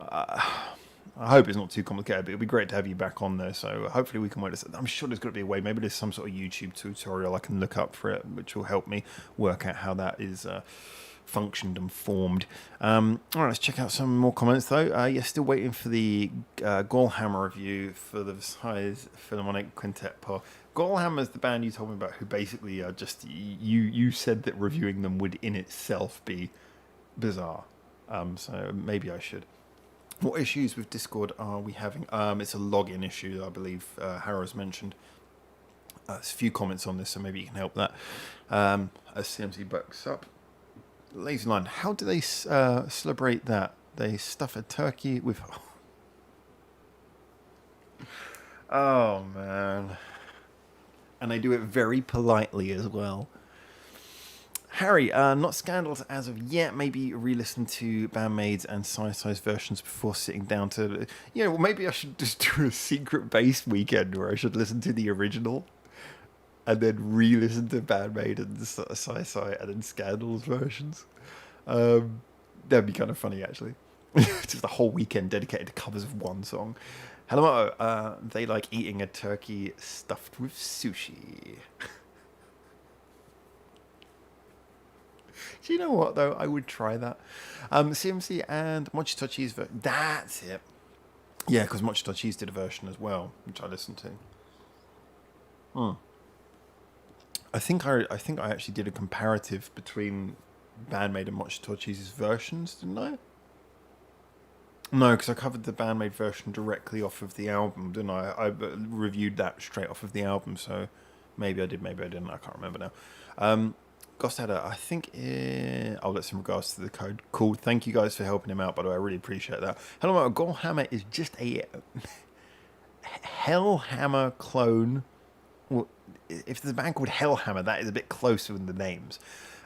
I hope it's not too complicated, but it'll be great to have you back on there. So hopefully we can work this. I'm sure there's got to be a way. Maybe there's some sort of YouTube tutorial I can look up for it, which will help me work out how that is functioned and formed. All right, let's check out some more comments though. Still waiting for the Gallhammer review for the Versailles Philharmonic Quintet Par. Gallhammer is the band you told me about, who basically are just you said that reviewing them would in itself be bizarre. So maybe I should. What issues with Discord are we having? It's a login issue, I believe Harrow's mentioned. There's a few comments on this, so maybe you can help that. As CMC backs up. Lazy line, how do they celebrate that? They stuff a turkey with... Oh, man. And they do it very politely as well. Harry, not Scandals as of yet. Maybe re-listen to Bandmaid's and Size versions before sitting down to... Well, maybe I should just do a secret base weekend where I should listen to the original and then re-listen to Bandmaid and Size and then Scandals versions. That'd be kind of funny, actually. Just a whole weekend dedicated to covers of one song. Hello, they like eating a turkey stuffed with sushi. Do you know what, though? I would try that. CMC and Mochitochi's... That's it. Yeah, because Mochitochi's did a version as well, which I listened to. I think I actually did a comparative between Bandmaid and Mochitochi's versions, didn't I? No, because I covered the Bandmaid version directly off of the album, didn't I? I reviewed that straight off of the album, so maybe I did, maybe I didn't. I can't remember now. Gostada, I think... that's in regards to the code. Cool. Thank you guys for helping him out, by the way. I really appreciate that. Hello, Goldhammer is just a Hellhammer clone. Well, if there's a band called Hellhammer, that is a bit closer in the names.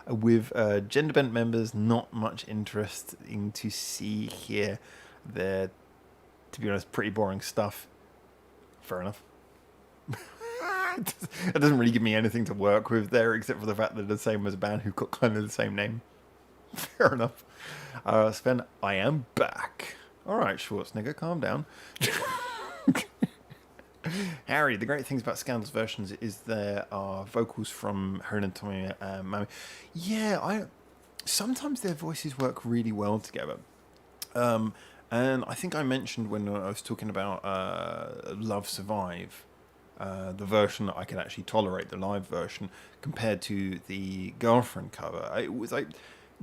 With gender-bent members, not much interesting to see here. They're, to be honest, pretty boring stuff. Fair enough. It doesn't really give me anything to work with there, except for the fact that they're the same as a band who've got kind of the same name. Fair enough. Sven, I am back. All right, Schwarzenegger, calm down. Harry, the great things about Scandals versions is there are vocals from Harun and Tommy and Mami. Yeah, sometimes their voices work really well together. And I think I mentioned when I was talking about Love Survive, the version that I could actually tolerate, the live version, compared to the Girlfriend cover. It was like,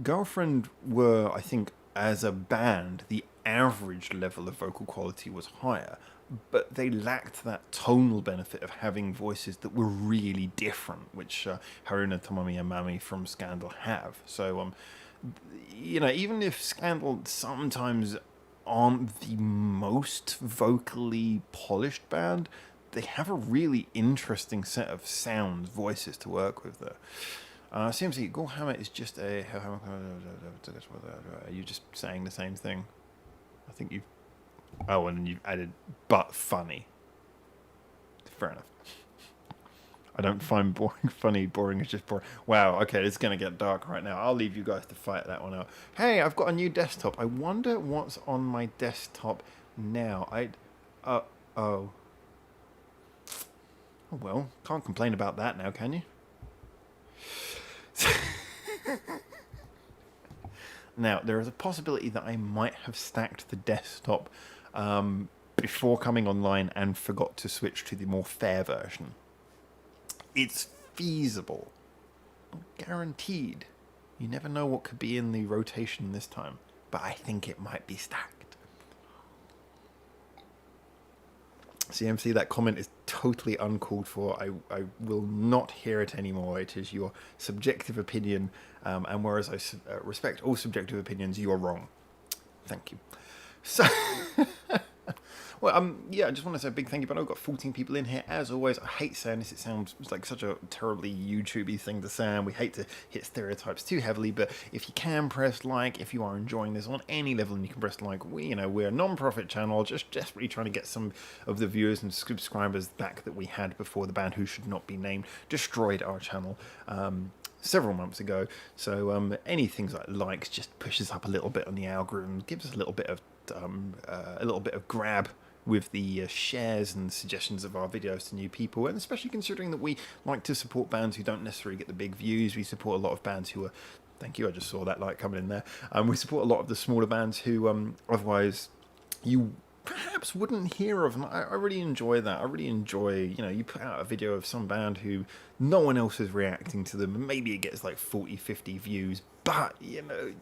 Girlfriend were, I think, as a band, the average level of vocal quality was higher, but they lacked that tonal benefit of having voices that were really different, which Haruna, Tomomi, and Mami from Scandal have. So, even if Scandal sometimes aren't the most vocally polished band, they have a really interesting set of sounds, voices to work with there. CMC, Gorehammer is just a... Are you just saying the same thing? I think you... Oh, and you've added, but funny. Fair enough. I don't find boring funny. Boring is just boring. Wow, okay, it's going to get dark right now. I'll leave you guys to fight that one out. Hey, I've got a new desktop. I wonder what's on my desktop now. Oh, well, can't complain about that now, can you? Now, there is a possibility that I might have stacked the desktop before coming online and forgot to switch to the more fair version. It's feasible. Not guaranteed. You never know what could be in the rotation this time, but I think it might be stacked. CMC, that comment is totally uncalled for. I will not hear it anymore. It is your subjective opinion, and whereas I respect all subjective opinions, you are wrong. Thank you. So, well, yeah, I just want to say a big thank you, but I've got 14 people in here. As always, I hate saying this. It sounds like such a terribly YouTube-y thing to say, and we hate to hit stereotypes too heavily, but if you can press like, if you are enjoying this on any level, and you can press like, we're a non-profit channel, just desperately trying to get some of the viewers and subscribers back that we had before the band who should not be named destroyed our channel several months ago. So any things like likes just pushes up a little bit on the algorithm, gives us a little bit of grab with the shares and suggestions of our videos to new people, and especially considering that we like to support bands who don't necessarily get the big views. We support a lot of bands who are... Thank you, I just saw that light coming in there. We support a lot of the smaller bands who otherwise you perhaps wouldn't hear of, and I really enjoy that. I really enjoy, you put out a video of some band who no one else is reacting to them, and maybe it gets like 40, 50 views, but,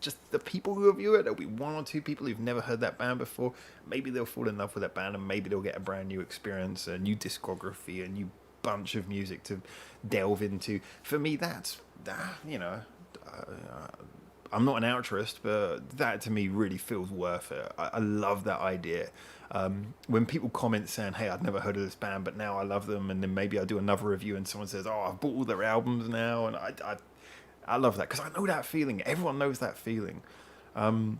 just the people who view it, there'll be one or two people who've never heard that band before. Maybe they'll fall in love with that band, and maybe they'll get a brand new experience, a new discography, a new bunch of music to delve into. For me, that's, I'm not an altruist, but that to me really feels worth it. I love that idea. When people comment saying, hey, I'd never heard of this band, but now I love them, and then maybe I do another review and someone says, oh, I've bought all their albums now, and I love that because I know that feeling. Everyone knows that feeling. Where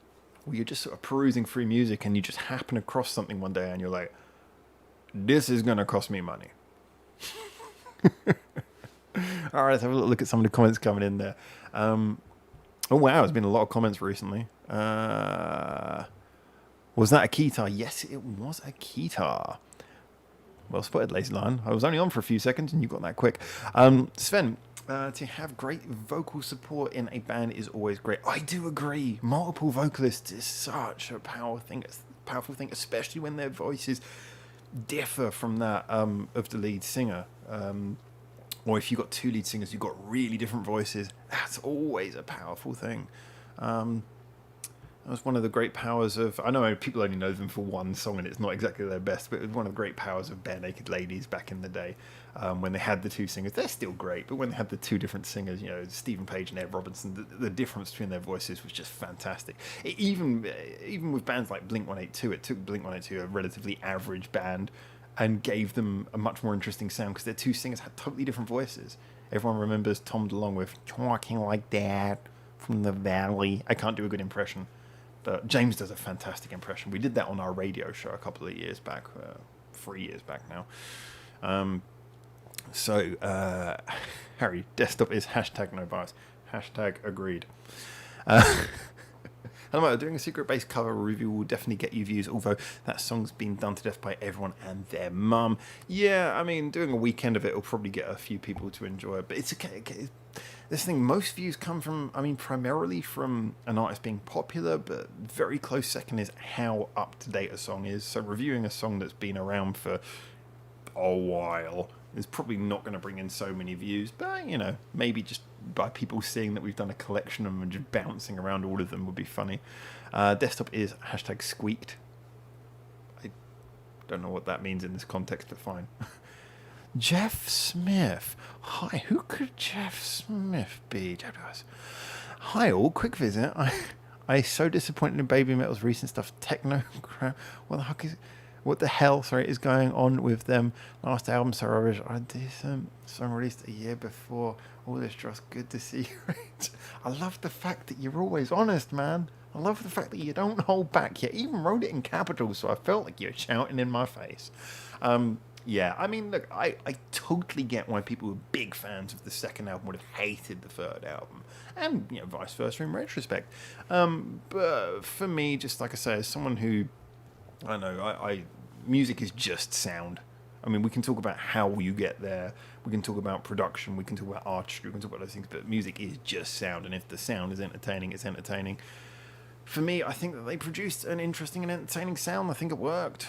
you're just sort of perusing through music and you just happen across something one day and you're like, this is going to cost me money. All right, let's have a look at some of the comments coming in there. Oh, wow, there's been a lot of comments recently. Was that a keytar? Yes, it was a keytar. Well spotted, Lazy Lion. I was only on for a few seconds and you got that quick. Sven, to have great vocal support in a band is always great. I do agree. Multiple vocalists is such a powerful thing, especially when their voices differ from that of the lead singer. Or if you've got two lead singers, you've got really different voices. That's always a powerful thing. That was one of the great powers of... I know people only know them for one song and it's not exactly their best, but it was one of the great powers of Bare Naked Ladies back in the day. When they had the two singers, they're still great, but when they had the two different singers, you know, Stephen Page and Ed Robinson, the difference between their voices was just fantastic. Even with bands like Blink-182, it took Blink-182, a relatively average band, and gave them a much more interesting sound because their two singers had totally different voices. Everyone remembers Tom DeLonge with "Talking Like That from the Valley." I can't do a good impression. But James does a fantastic impression. We did that on our radio show a couple of years back, 3 years back now. Harry, desktop is #no bias. #agreed. Doing a secret bass cover review will definitely get you views, although that song's been done to death by everyone and their mum. Yeah, I mean, doing a weekend of it will probably get a few people to enjoy it, but it's okay. This thing, most views come from, primarily from an artist being popular, but very close second is how up-to-date a song is. So reviewing a song that's been around for a while is probably not going to bring in so many views, but, maybe just by people seeing that we've done a collection of them and just bouncing around all of them would be funny. Desktop is #squeaked. I don't know what that means in this context, but fine. Jeff Smith. Hi, who could Jeff Smith be? Hi all, quick visit. I so disappointed in Baby Metal's recent stuff. Techno crap. What the hell is going on with them? Last album, so rubbish. A decent song released a year before. All this just good to see. I love the fact that you're always honest, man. I love the fact that you don't hold back. You even wrote it in capitals, so I felt like you're shouting in my face. Yeah, look, I totally get why people who are big fans of the second album would have hated the third album, and vice versa in retrospect. But for me, just like I say, as someone who, I don't know, music is just sound. We can talk about how you get there, we can talk about production, we can talk about artistry, we can talk about those things, but music is just sound, and if the sound is entertaining, it's entertaining. For me, I think that they produced an interesting and entertaining sound. I think it worked.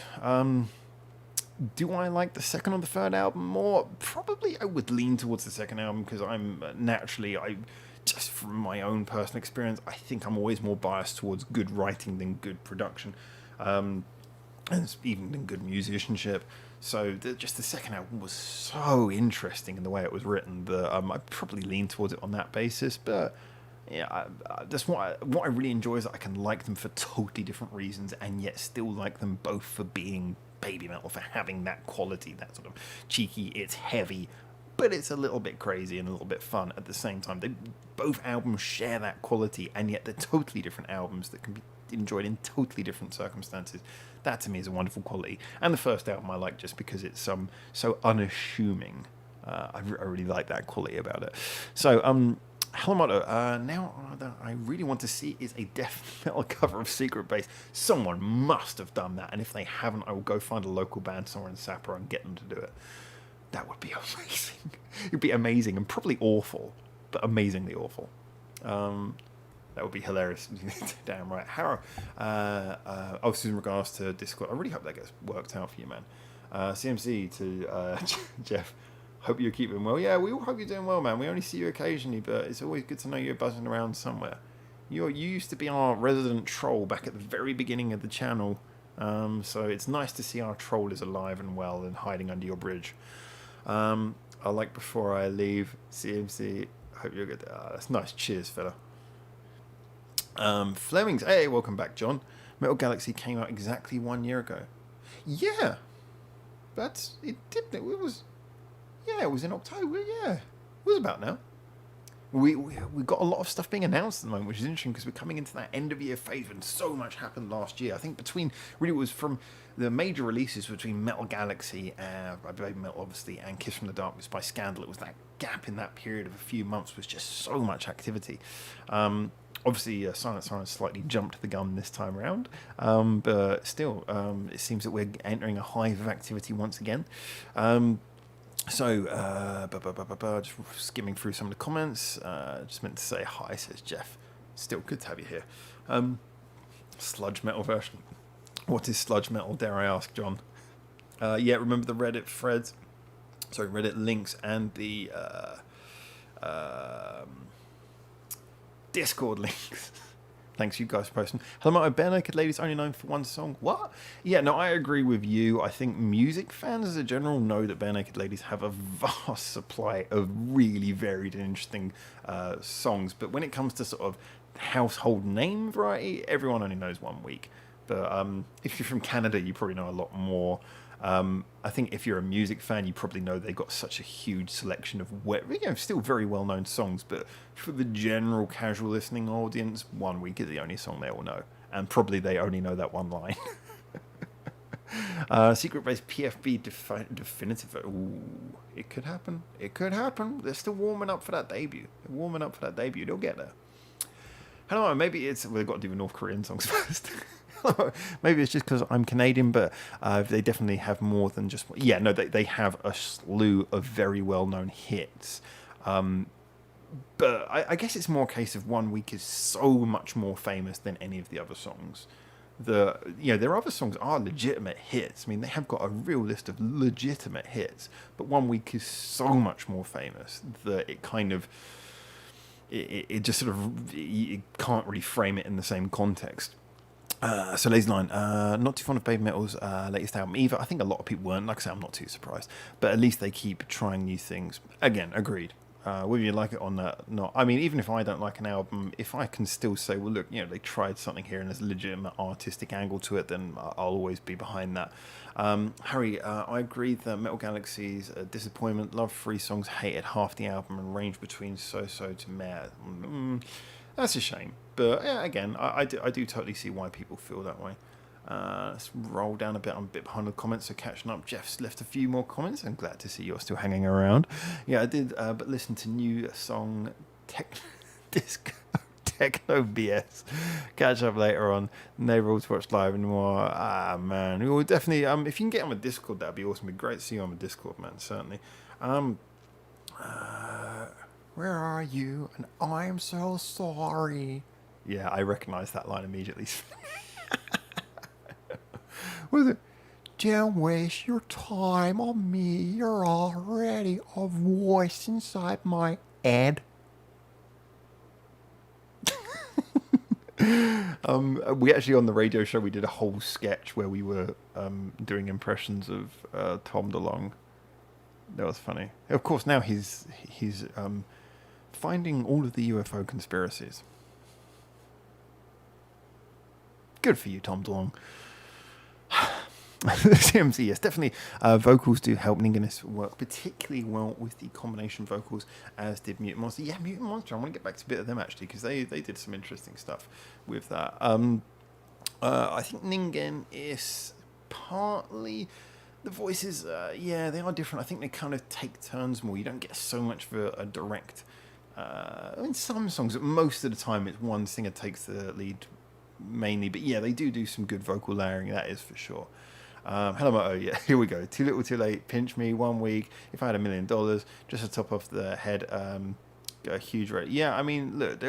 Do I like the second or the third album more? Probably I would lean towards the second album because just from my own personal experience, I think I'm always more biased towards good writing than good production, and even than good musicianship. So just the second album was so interesting in the way it was written that I probably lean towards it on that basis. But yeah, that's what I really enjoy is that I can like them for totally different reasons and yet still like them both for being Baby Metal, for having that quality, that sort of cheeky, it's heavy, but it's a little bit crazy and a little bit fun at the same time. Both albums share that quality, and yet they're totally different albums that can be enjoyed in totally different circumstances. That to me is a wonderful quality. And the first album I like just because it's so unassuming. I really like that quality about it. So, Halamoto, now that I really want to see is a death metal cover of Secret Base. Someone must have done that, and if they haven't, I will go find a local band somewhere in Sapporo and get them to do it. That would be amazing. It'd be amazing and probably awful, but amazingly awful. That would be hilarious. Damn right. Harrow. Also in regards to Discord, I really hope that gets worked out for you, man. CMC to Jeff. Hope you're keeping well. Yeah, we all hope you're doing well, man. We only see you occasionally, but it's always good to know you're buzzing around somewhere. You used to be our resident troll back at the very beginning of the channel, so it's nice to see our troll is alive and well and hiding under your bridge. I like before I leave, CMC. Hope you're good. That's nice. Cheers, fella. Flemings. Hey, welcome back, John. Metal Galaxy came out exactly 1 year ago. Yeah, it was. Yeah, it was in October, yeah. It was about now. we got a lot of stuff being announced at the moment, which is interesting because we're coming into that end of year phase when so much happened last year. I think between really it was from the major releases between Metal Galaxy, Baby Metal obviously, and Kiss from the Darkness by Scandal. It was that gap in that period of a few months was just so much activity. Obviously, Silent Silence slightly jumped the gun this time around, but still, it seems that we're entering a hive of activity once again. Just skimming through some of the comments. Just meant to say hi, says Jeff. Still good to have you here. Sludge metal version. What is sludge metal, dare I ask, John? Yeah, remember the Reddit links and the Discord links. Thanks, you guys, for posting. Hello, my Bare Naked Ladies only known for one song. What? Yeah, no, I agree with you. I think music fans as a general know that Bare Naked Ladies have a vast supply of really varied and interesting songs. But when it comes to sort of household name variety, everyone only knows 1 week. But if you're from Canada, you probably know a lot more. I think if you're a music fan, you probably know they've got such a huge selection of still very well-known songs, but for the general casual listening audience, 1 week is the only song they will know, and probably they only know that one line. Secret Base PFB definitive. Ooh, it could happen. It could happen. They're still warming up for that debut. They'll get there. I don't know. Maybe they've got to do the North Korean songs first. Maybe it's just because I'm Canadian, but they definitely have more than just... Yeah, no, they have a slew of very well-known hits. But I guess it's more a case of 1 week is so much more famous than any of the other songs. Their other songs are legitimate hits. I mean, they have got a real list of legitimate hits, but 1 week is so much more famous that it kind of... It just sort of... You can't really frame it in the same context. So Lazy Line, not too fond of Baby Metal's latest album either. I think a lot of people weren't. Like I say, I'm not too surprised. But at least they keep trying new things. Again, agreed. Whether you like it or not. I mean, even if I don't like an album, if I can still say, well, look, they tried something here and there's a legitimate artistic angle to it, then I'll always be behind that. Harry, I agree that Metal Galaxy's disappointment, love 3 songs, hated half the album, and range between so-so to meh. That's a shame. But yeah, again, I do totally see why people feel that way. Let's roll down a bit. I'm a bit behind the comments, so catching up. Jeff's left a few more comments. I'm glad to see you're still hanging around. Yeah, I did, but listen to new song Disco Techno BS. Catch up later on. No rules to watch live anymore. Ah, man. We will definitely, if you can get on the Discord, that'd be awesome. It'd be great to see you on the Discord, man, certainly. Where are you? And I'm so sorry. Yeah, I recognise that line immediately. What is it? Don't waste your time on me. You're already a voice inside my head. We actually, on the radio show, we did a whole sketch where we were doing impressions of Tom DeLonge. That was funny. Of course, now he's finding all of the UFO conspiracies. Good for you, Tom DeLonge. CMC, yes, definitely. Vocals do help Ninganess work particularly well with the combination vocals, as did Mutant Monster. Yeah, Mutant Monster. I want to get back to a bit of them actually, because they did some interesting stuff with that. I think Ningen is partly the voices. Yeah, they are different. I think they kind of take turns more. You don't get so much of a direct. In some songs, most of the time, it's one singer takes the lead mainly, but yeah, they do some good vocal layering. That is for sure. Hello, Mo. Yeah, here we go. Too little, too late. Pinch me. 1 week. If I had $1 million, just to top off the head, a huge rate. Yeah, I mean, look,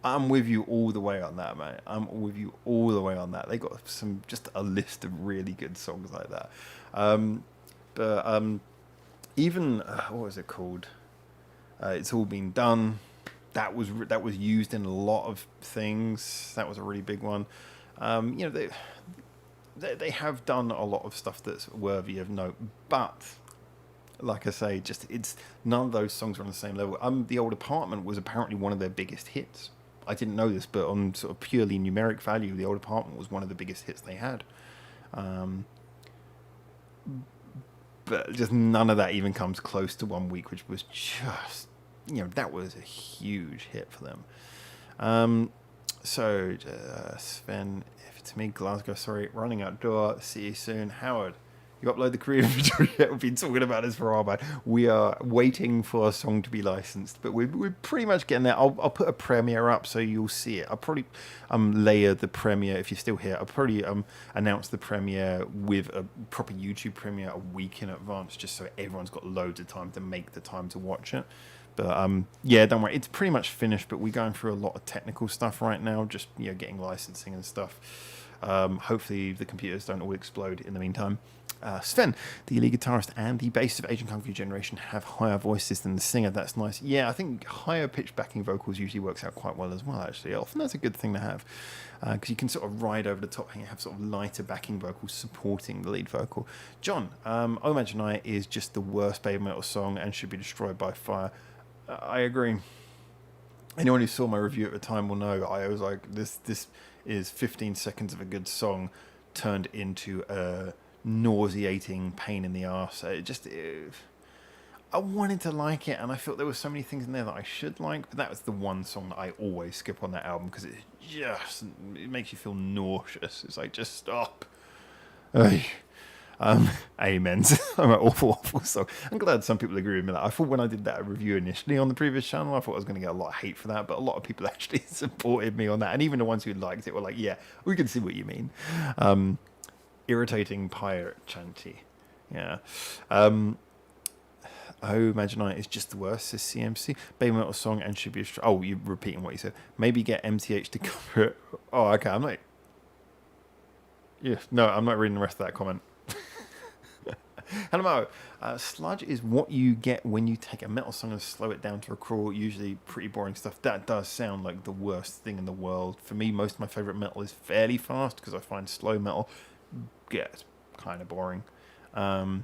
I'm with you all the way on that, man. I'm with you all the way on that. They got just a list of really good songs like that. Even what was it called? It's All Been Done. That was used in a lot of things. That was a really big one. They have done a lot of stuff that's worthy of note, but like I say, it's none of those songs are on the same level. The Old Apartment was apparently one of their biggest hits. I didn't know this, but on sort of purely numeric value, The Old Apartment was one of the biggest hits they had. But just none of that even comes close to 1 week, which was just that was a huge hit for them. So, Sven, if it's me, Glasgow, sorry, running outdoor. See you soon. Howard, you upload the creative video yet? We've been talking about this for a while, but we are waiting for a song to be licensed, but we're pretty much getting there. I'll put a premiere up so you'll see it. I'll probably layer the premiere, if you're still here, I'll probably announce the premiere with a proper YouTube premiere a week in advance, just so everyone's got loads of time to make the time to watch it. But yeah, don't worry, it's pretty much finished, but we're going through a lot of technical stuff right now, just getting licensing and stuff. Hopefully the computers don't all explode in the meantime. Sven, the lead guitarist and the bassist of Asian Kung Fu Generation have higher voices than the singer. That's nice. Yeah, I think higher pitched backing vocals usually works out quite well as well, actually. Often that's a good thing to have, because you can sort of ride over the top and have sort of lighter backing vocals supporting the lead vocal. John, Oh Imagine I is just the worst Baby Metal song and should be destroyed by fire. I agree. Anyone who saw my review at the time will know I was like, this is 15 seconds of a good song turned into a nauseating pain in the arse. I wanted to like it, and I felt there were so many things in there that I should like, but that was the one song that I always skip on that album because it makes you feel nauseous. It's like, just stop. Amen. I'm an awful song. I'm glad some people agree with me. I thought when I did that review initially on the previous channel, I thought I was going to get a lot of hate for that, but a lot of people actually supported me on that, and even the ones who liked it were like, yeah, we can see what you mean. Irritating pirate chanty. Yeah. Oh, Imagine I is just the worst, says CMC. Baby Metal song and should be oh, you're repeating what you said. Maybe get MTH to cover it. Oh, okay, I'm like... Yeah, no, I'm not reading the rest of that comment. Hello, sludge is what you get when you take a metal song and slow it down to a crawl, usually pretty boring stuff. That does sound like the worst thing in the world. For me, most of my favourite metal is fairly fast because I find slow metal gets kind of boring. The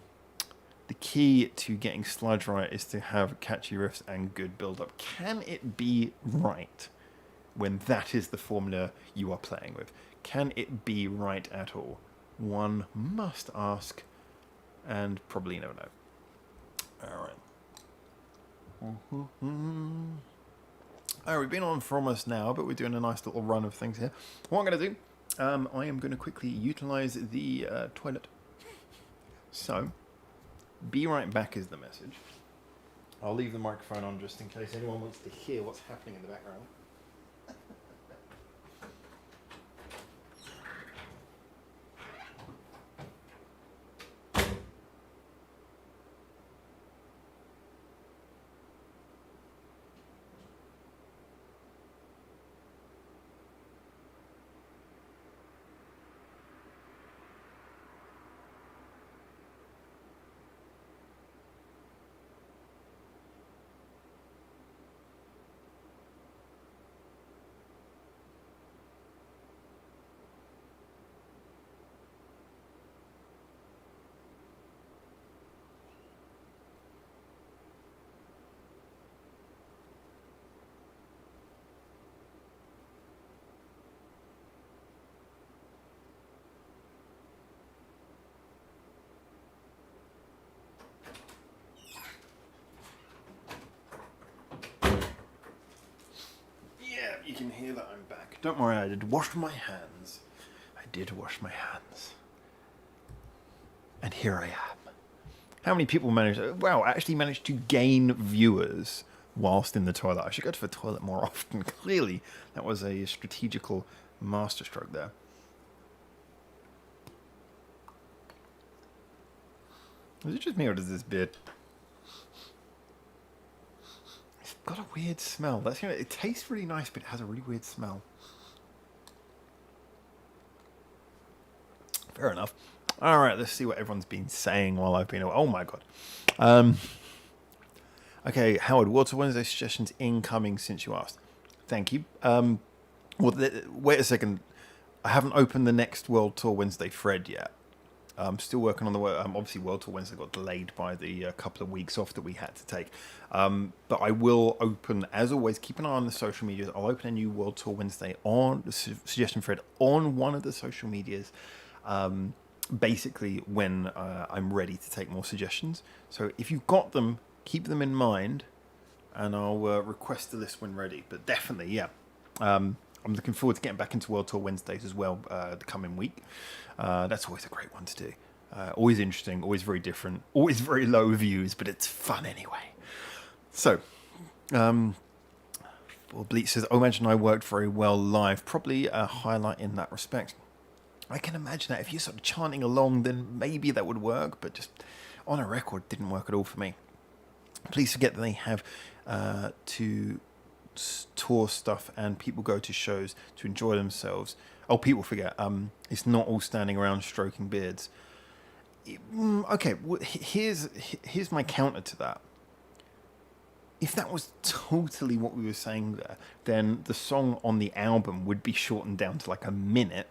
key to getting sludge right is to have catchy riffs and good build-up. Can it be right when that is the formula you are playing with? Can it be right at all? One must ask, and probably never know. All right. We've been on for almost now, but we're doing a nice little run of things here. What I'm going to do, I am going to quickly utilize the toilet. So, be right back is the message. I'll leave the microphone on just in case anyone wants to hear what's happening in the background. You can hear that I'm back. Don't worry, I did wash my hands. I did wash my hands. And here I am. How many people actually managed to gain viewers whilst in the toilet? I should go to the toilet more often. Clearly, that was a strategical masterstroke there. Is it just me or does this beer... It's got a weird smell. It tastes really nice, but it has a really weird smell. Fair enough. All right, let's see what everyone's been saying while I've been away. Oh my god. Okay, Howard, Water Wednesday suggestions incoming since you asked. Thank you. Wait a second. I haven't opened the next World Tour Wednesday thread yet. I'm still working on the work. Obviously, World Tour Wednesday got delayed by the couple of weeks off that we had to take. But I will open, as always, keep an eye on the social medias. I'll open a new World Tour Wednesday on the suggestion thread on one of the social medias. Basically, when I'm ready to take more suggestions. So if you've got them, keep them in mind. and I'll request the list when ready. But definitely, yeah. I'm looking forward to getting back into World Tour Wednesdays as well the coming week. That's always a great one to do. Always interesting, always very different, always very low views, but it's fun anyway. So, Bleach says, "Oh, imagine I worked very well live. Probably a highlight in that respect." I can imagine that if you're sort of chanting along, then maybe that would work, but just on a record didn't work at all for me. Please forget that they have to tour stuff and people go to shows to enjoy themselves. Oh, people forget. It's not all standing around stroking beards. Okay, well, here's my counter to that. If that was totally what we were saying there, then the song on the album would be shortened down to like a minute,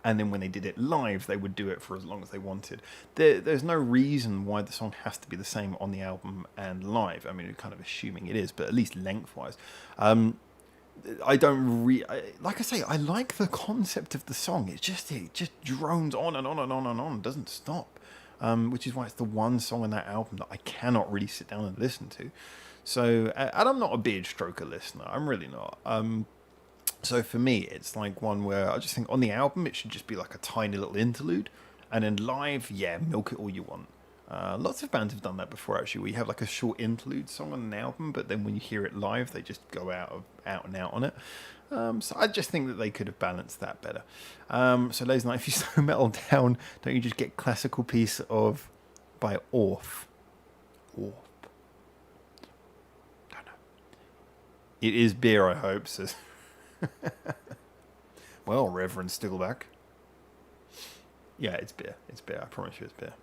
and then when they did it live, they would do it for as long as they wanted. There's no reason why the song has to be the same on the album and live. I mean, we're kind of assuming it is, but at least lengthwise. I don't like I say, I like the concept of the song. It just drones on and on and on and on, doesn't stop. Which is why it's the one song on that album that I cannot really sit down and listen to. So, and I'm not a beard stroker listener. I'm really not. So for me, it's like one where I just think on the album it should just be like a tiny little interlude, and then live, yeah, milk it all you want. Lots of bands have done that before, actually. We have like a short interlude song on an album, but then when you hear it live, they just go out and out on it. So I just think that they could have balanced that better. So ladies and gentlemen, if you slow metal down, don't you just get classical piece of by Orff? Orff. Don't know. It is beer, I hope. Says. Well, Reverend Stickleback. Yeah, it's beer. It's beer. I promise you, it's beer.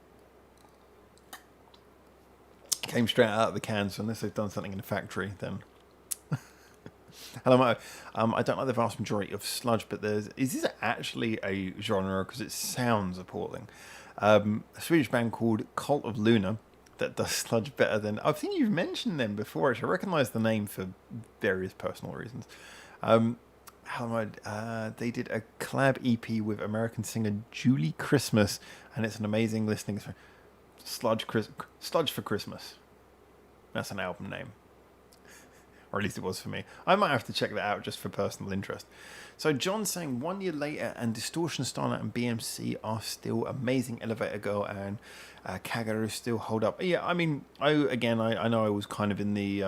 Came straight out of the can, so unless they've done something in the factory, then. Hello, I don't like the vast majority of sludge, but is this actually a genre? Because it sounds appalling. A Swedish band called Cult of Luna that does sludge better than. I think you've mentioned them before. Actually, I recognise the name for various personal reasons. They did a collab EP with American singer Julie Christmas, and it's an amazing listening. Sludge for Christmas. That's an album name. Or at least it was for me. I might have to check that out just for personal interest. So John's saying 1 year later and Distortion, Starlight and BMC are still amazing. Elevator Girl and Kagero still hold up. Yeah, I mean, I know I was kind of in the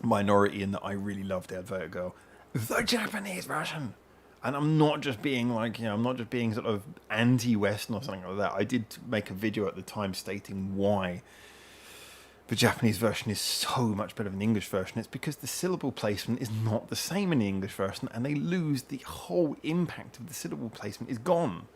minority in that I really loved Elevator Girl. The Japanese version. And I'm not just being like, I'm not just being sort of anti-Western or something like that. I did make a video at the time stating why the Japanese version is so much better than the English version. It's because the syllable placement is not the same in the English version, and they lose the whole impact of the syllable placement is gone.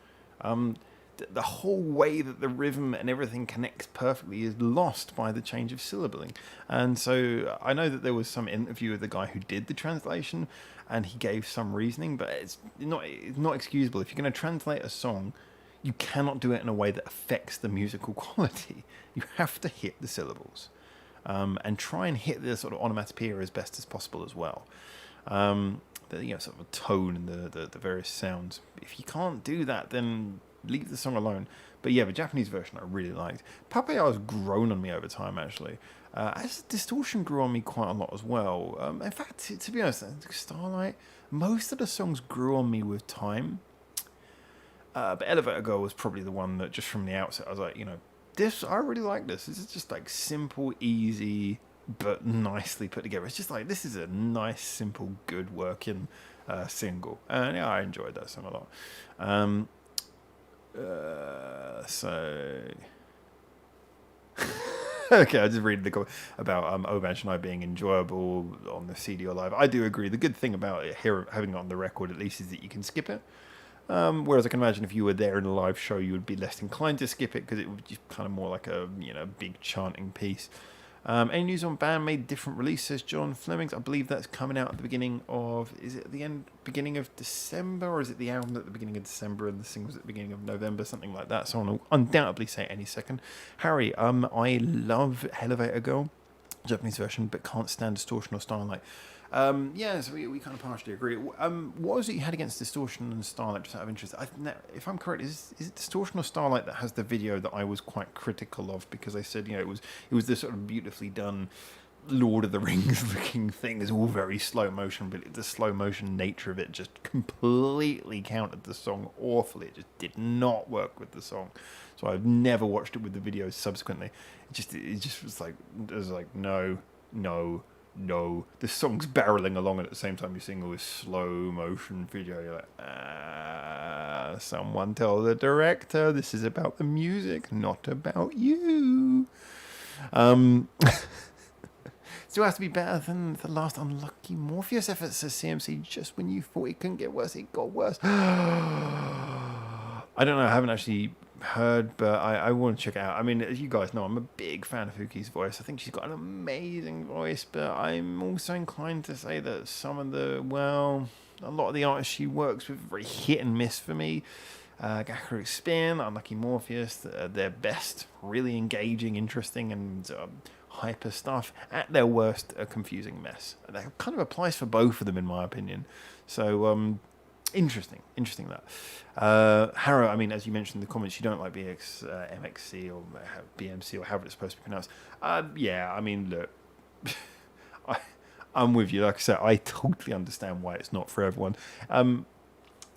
The whole way that the rhythm and everything connects perfectly is lost by the change of syllabling. And so I know that there was some interview with the guy who did the translation, and he gave some reasoning, but it's not excusable. If you're going to translate a song, you cannot do it in a way that affects the musical quality. You have to hit the syllables, and try and hit the sort of onomatopoeia as best as possible as well. Sort of a tone and the various sounds. If you can't do that, then leave the song alone. But yeah, the Japanese version I really liked. Papaya has grown on me over time, actually. As Distortion grew on me quite a lot as well. In fact, to be honest, Starlight, most of the songs grew on me with time. But Elevator Girl was probably the one that just from the outset I was like, I really like this. This is just like simple, easy, but nicely put together. It's just like, this is a nice, simple, good working single. And yeah, I enjoyed that song a lot. Okay, I just read the comment about Obanch and I being enjoyable on the CD or live. I do agree. The good thing about it here, having it on the record at least, is that you can skip it. Whereas I can imagine if you were there in a live show, you would be less inclined to skip it because it would be kind of more like a big chanting piece. Any news on Bandmade different release, says John Flemings. I believe that's coming out at the beginning of, is it beginning of December, or is it the album at the beginning of December and the singles at the beginning of November, something like that. So I'll undoubtedly say any second. Harry, I love Elevator Girl, Japanese version, but can't stand Distortion or Starlight. So we kind of partially agree. What was it you had against Distortion and Starlight, just out of interest? If I'm correct, is it Distortion or Starlight that has the video that I was quite critical of, because I said, it was this sort of beautifully done Lord of the Rings looking thing is all very slow motion, but the slow motion nature of it just completely countered the song awfully. It just did not work with the song. So I've never watched it with the videos subsequently. It just was like, no, no, no. The song's barreling along, and at the same time you're seeing all this slow motion video. You're like, someone tell the director this is about the music, not about you. Still has to be better than the last unlucky Morpheus effort, says CMC. Just when you thought it couldn't get worse, it got worse. I don't know. I haven't actually heard, but I want to check it out. I mean, as you guys know, I'm a big fan of Fuki's voice. I think she's got an amazing voice, but I'm also inclined to say that a lot of the artists she works with are very hit and miss for me. Gakuru Spin, Unlucky Morpheus, their best, really engaging, interesting, and hyper stuff. At their worst, a confusing mess. That kind of applies for both of them, in my opinion. So, interesting that. Harrow, I mean, as you mentioned in the comments, you don't like MXC or BMC or however it's supposed to be pronounced. Yeah, I mean, look, I'm with you. Like I said, I totally understand why it's not for everyone. And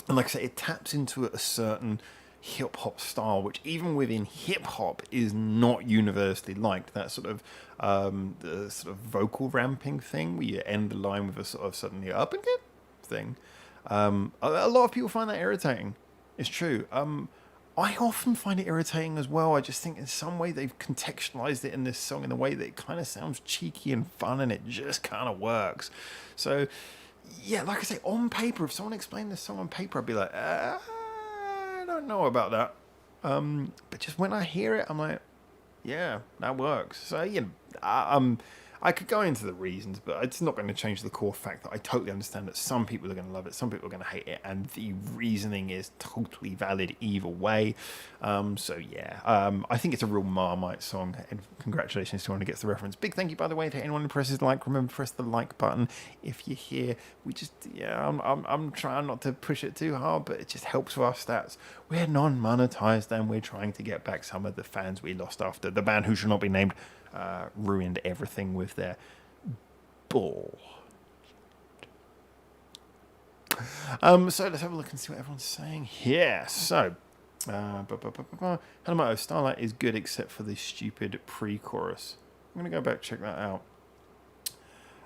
like I say, it taps into a certain hip-hop style, which even within hip-hop is not universally liked. That sort of the sort of vocal ramping thing, where you end the line with a sort of suddenly up again thing. A lot of people find that irritating. It's true. I often find it irritating as well. I just think in some way they've contextualized it in this song in a way that it kind of sounds cheeky and fun, and it just kind of works. So, yeah, like I say, on paper, if someone explained this song on paper, I'd be like, I don't know about that. But just when I hear it, I'm like, yeah, that works. So, I could go into the reasons, but it's not going to change the core fact that I totally understand that some people are going to love it, some people are going to hate it, and the reasoning is totally valid either way. I think it's a real Marmite song, and congratulations to anyone who gets the reference. Big thank you, by the way, to anyone who presses like. Remember, press the like button if you're here. I'm trying not to push it too hard, but it just helps with our stats. We're non-monetized, and we're trying to get back some of the fans we lost after the band who should not be named ruined everything with their bull. So let's have a look and see what everyone's saying here. So, Hanamato, Starlight is good except for the stupid pre-chorus. I'm going to go back and check that out.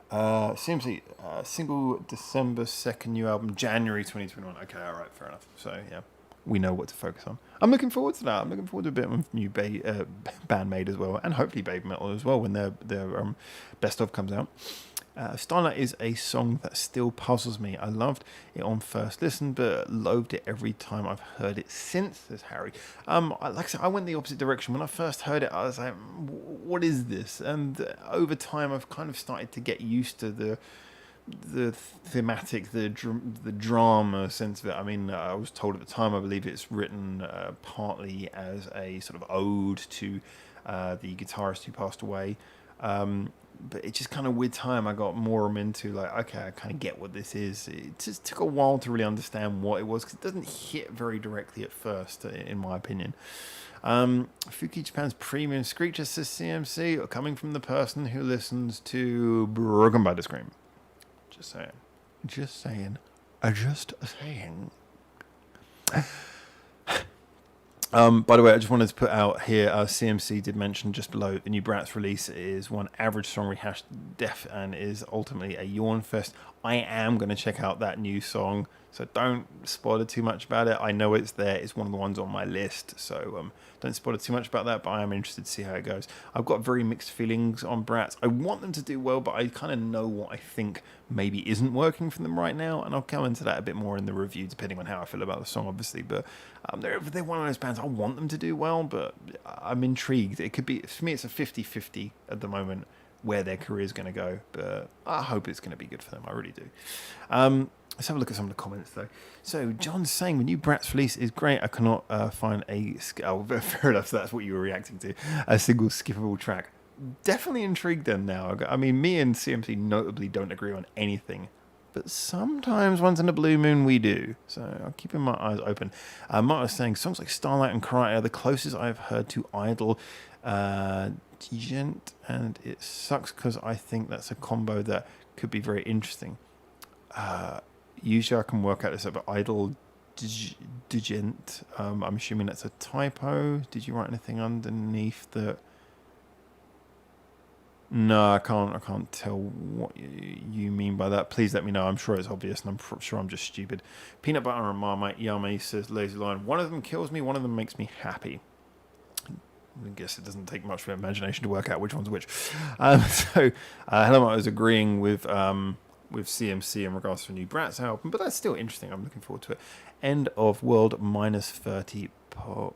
CMC, single December 2nd, new album, January 2021. Okay, alright, fair enough. So, yeah, we know what to focus on. I'm looking forward to that. I'm looking forward to a bit of new Bandmade as well, and hopefully Baby Metal as well when their best of comes out. Starlight is a song that still puzzles me. I loved it on first listen, but loathed it every time I've heard it since, says Harry. Like I said, I went the opposite direction. When I first heard it, I was like, what is this? And over time, I've kind of started to get used to the thematic, the drama sense of it. I mean, I was told at the time, I believe it's written partly as a sort of ode to the guitarist who passed away. But it just kind of, with time, I got more into like, okay, I kind of get what this is. It just took a while to really understand what it was, because it doesn't hit very directly at first, in my opinion. Fuki Japan's premium screecher, says CMC, coming from the person who listens to Broken by the Scream. Just saying. Just saying. By the way, I just wanted to put out here, CMC did mention just below, the new Bratz release is one average song rehashed deaf and is ultimately a yawn fest. I am going to check out that new song, so don't spoil too much about it. I know it's there. It's one of the ones on my list, so don't spoil too much about that, but I am interested to see how it goes. I've got very mixed feelings on Bratz. I want them to do well, but I kind of know what I think maybe isn't working for them right now, and I'll come into that a bit more in the review, depending on how I feel about the song, obviously. But they're one of those bands I want them to do well, but I'm intrigued. It could be, for me, it's a 50-50 at the moment where their career is going to go, but I hope it's going to be good for them. I really do. Let's have a look at some of the comments, though. So, John's saying the new Bratz release is great. I cannot find a... fair enough, so that's what you were reacting to. A single skippable track. Definitely intrigued then now. I mean, me and CMC notably don't agree on anything. but sometimes once in a blue moon we do. So I'm keeping my eyes open. Mark was saying songs like Starlight and Cry are the closest I've heard to Idol Gent, and it sucks because I think that's a combo that could be very interesting. Usually I can work out this, but Idol Digent. I'm assuming that's a typo. Did you write anything underneath the? No, I can't tell what you mean by that. Please let me know. I'm sure it's obvious, and I'm sure I'm just stupid. Peanut butter and Marmite, yummy, says Lazy Lion. One of them kills me. One of them makes me happy. I guess it doesn't take much of imagination to work out which one's which. So, Hello, I was agreeing with CMC in regards to the new Bratz album, but that's still interesting. I'm looking forward to it. End of world -30 pop.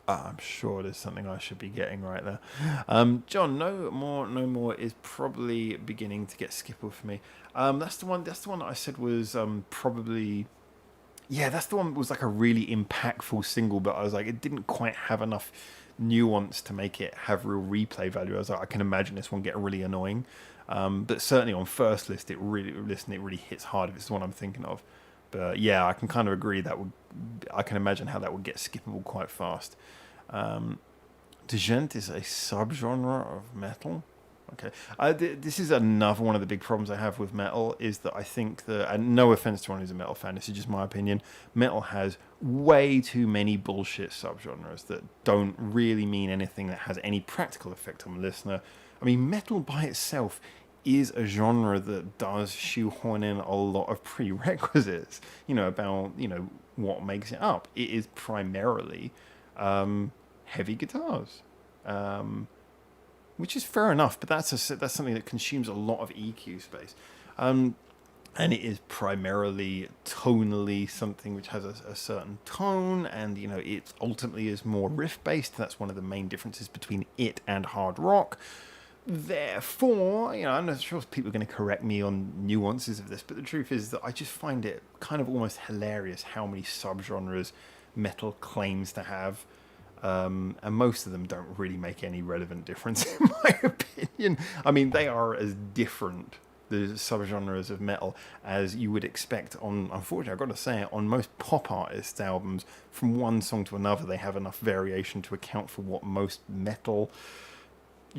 I'm sure there's something I should be getting right there. John, no more is probably beginning to get skippable for me. That's the one that I said was probably. Yeah, that's the one that was like a really impactful single, but I was like, it didn't quite have enough nuance to make it have real replay value. I was like, I can imagine this one getting really annoying. But certainly on first list, it really hits hard if it's the one I'm thinking of. But yeah, I can kind of agree I can imagine how that would get skippable quite fast. Djent is a subgenre of metal. Okay, this is another one of the big problems I have with metal is that I think that, and no offense to anyone who's a metal fan, this is just my opinion, metal has way too many bullshit subgenres that don't really mean anything that has any practical effect on the listener. I mean, metal by itself is a genre that does shoehorn in a lot of prerequisites, about, what makes it up. It is primarily heavy guitars. Which is fair enough, but that's something that consumes a lot of EQ space. And it is primarily tonally something which has a certain tone, and, it ultimately is more riff-based. That's one of the main differences between it and hard rock. Therefore, I'm not sure if people are going to correct me on nuances of this, but the truth is that I just find it kind of almost hilarious how many subgenres metal claims to have. And most of them don't really make any relevant difference, in my opinion. I mean, they are as different, the subgenres of metal, as you would expect on, unfortunately, I've got to say it, on most pop artists' albums. From one song to another, they have enough variation to account for what most metal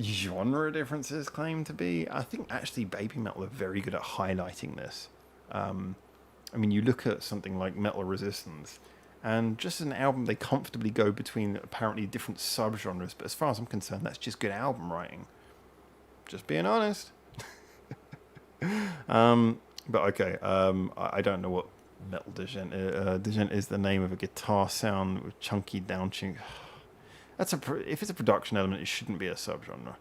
genre differences claim to be. I think, actually, Baby Metal are very good at highlighting this. I mean, you look at something like Metal Resistance, and just as an album, they comfortably go between apparently different subgenres. But as far as I'm concerned, that's just good album writing. Just being honest. But okay, I don't know what Metal Djent is. Djent is the name of a guitar sound with chunky downtuning. If it's a production element, it shouldn't be a subgenre.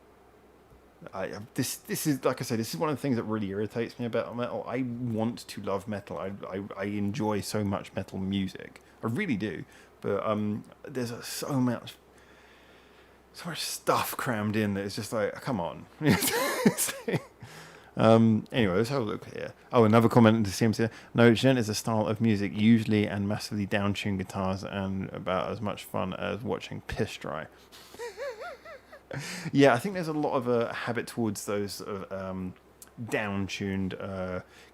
This is, like I said, this is one of the things that really irritates me about metal. I want to love metal. I enjoy so much metal music. I really do. But there's so much stuff crammed in that it's just like, come on. Anyway, let's have a look here. Oh, another comment into CMC. No, Djent is a style of music, usually and massively down-tuned guitars, and about as much fun as watching piss dry. Yeah, I think there's a lot of a habit towards those down-tuned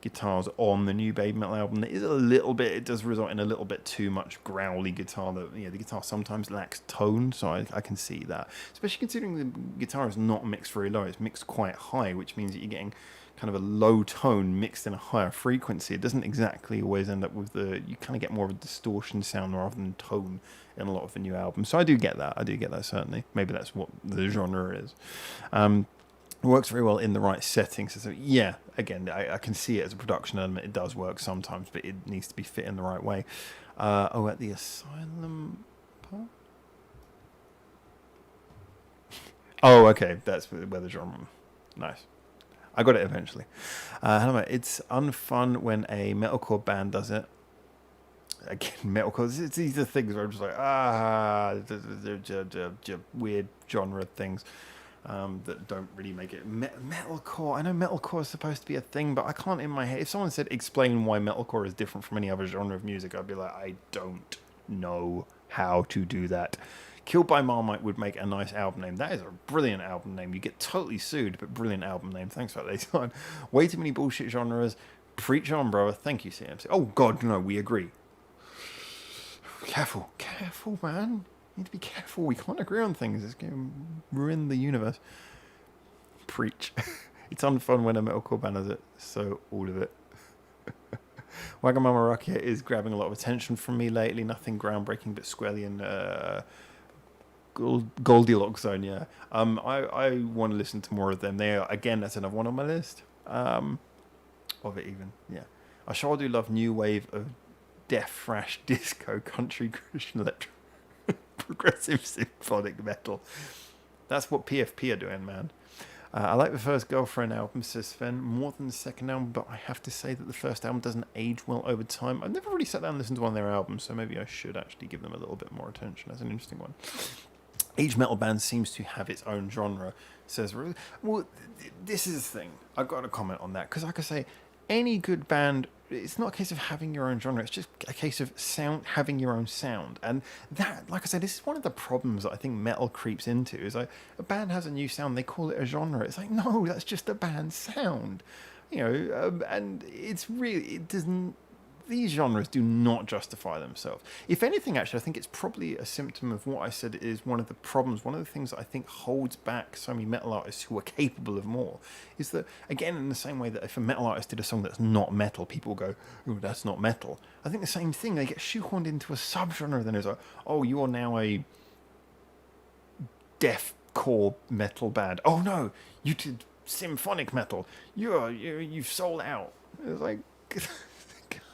guitars on the new Baby Metal album. It does result in a little bit too much growly guitar. That the guitar sometimes lacks tone, so I can see that. Especially considering the guitar is not mixed very low; it's mixed quite high, which means that you're getting kind of a low tone mixed in a higher frequency. It doesn't exactly always end up with you kind of get more of a distortion sound rather than tone in a lot of the new albums. So I do get that certainly. Maybe that's what the genre is. It works very well in the right settings. So yeah, again, I can see it as a production element. It does work sometimes, but it needs to be fit in the right way. At the Asylum part? Oh, okay, that's where the genre. Nice. I got it eventually. It's unfun when a metalcore band does it. Again, metalcore. These are things where I'm just like, they're weird genre things that don't really make it. Metalcore. I know metalcore is supposed to be a thing, but I can't in my head. If someone said explain why metalcore is different from any other genre of music, I'd be like, I don't know how to do that. Killed by Marmite would make a nice album name. That is a brilliant album name. You get totally sued, but brilliant album name. Thanks for that, later. Way too many bullshit genres. Preach on, brother. Thank you, CMC. Oh, God, no, we agree. Careful, man. You need to be careful. We can't agree on things. It's going to ruin the universe. Preach. It's unfun when a metalcore band does it. So, all of it. Wagamama Rocket is grabbing a lot of attention from me lately. Nothing groundbreaking, but squarely in Goldilocks zone, yeah. I want to listen to more of them. They are, again, that's another one on my list. Of it even, yeah. I sure do love new wave of death thrash disco country Christian electro progressive symphonic metal. That's what PFP are doing, man. I like the first Girlfriend album, says Sven, more than the second album, but I have to say that the first album doesn't age well over time. I've never really sat down and listened to one of their albums, so maybe I should actually give them a little bit more attention. That's an interesting one. Each metal band seems to have its own genre, says... Well, this is the thing. I've got to comment on that, because like I say, any good band... It's not a case of having your own genre. It's just a case of having your own sound. And that, like I said, this is one of the problems that I think metal creeps into. Is like, a band has a new sound, they call it a genre. It's like, no, that's just a band's sound. And it's really... It doesn't... These genres do not justify themselves. If anything, actually, I think it's probably a symptom of what I said is one of the problems, one of the things that I think holds back so many metal artists who are capable of more, is that, again, in the same way that if a metal artist did a song that's not metal, people go, oh, that's not metal. I think the same thing, they get shoehorned into a subgenre, then it's like, oh, you are now a deathcore metal band. Oh, no, you did symphonic metal. You've sold out. It's like...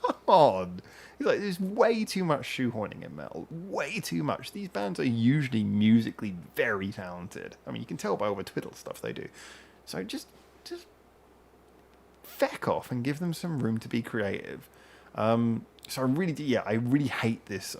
Come on. It's like, there's way too much shoehorning in metal. Way too much. These bands are usually musically very talented. I mean, you can tell by all the twiddle stuff they do. So just feck off and give them some room to be creative. So I really hate this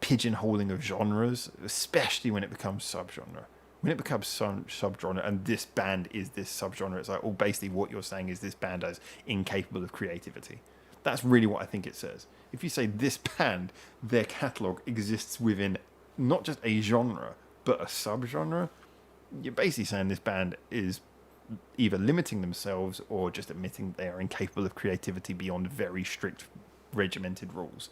pigeonholing of genres, especially when it becomes subgenre. When it becomes subgenre, and this band is this subgenre, it's like, oh, basically what you're saying is this band is incapable of creativity. That's really what I think it says. If you say this band, their catalogue exists within not just a genre, but a subgenre, you're basically saying this band is either limiting themselves or just admitting they are incapable of creativity beyond very strict, regimented rules.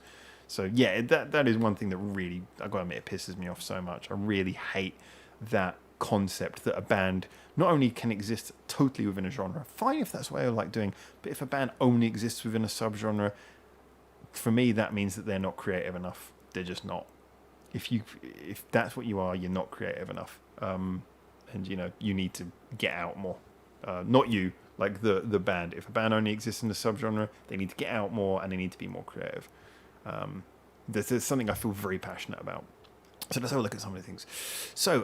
So yeah, that is one thing that really, I've got to admit, it pisses me off so much. I really hate that concept that a band not only can exist totally within a genre, fine if that's what I like doing, but if a band only exists within a subgenre, for me that means that they're not creative enough. They're just not. If that's what you are, you're not creative enough, and you need to get out more. Not you, like the band. If a band only exists in a subgenre, they need to get out more and they need to be more creative. There's something I feel very passionate about. So let's have a look at some of the things. So,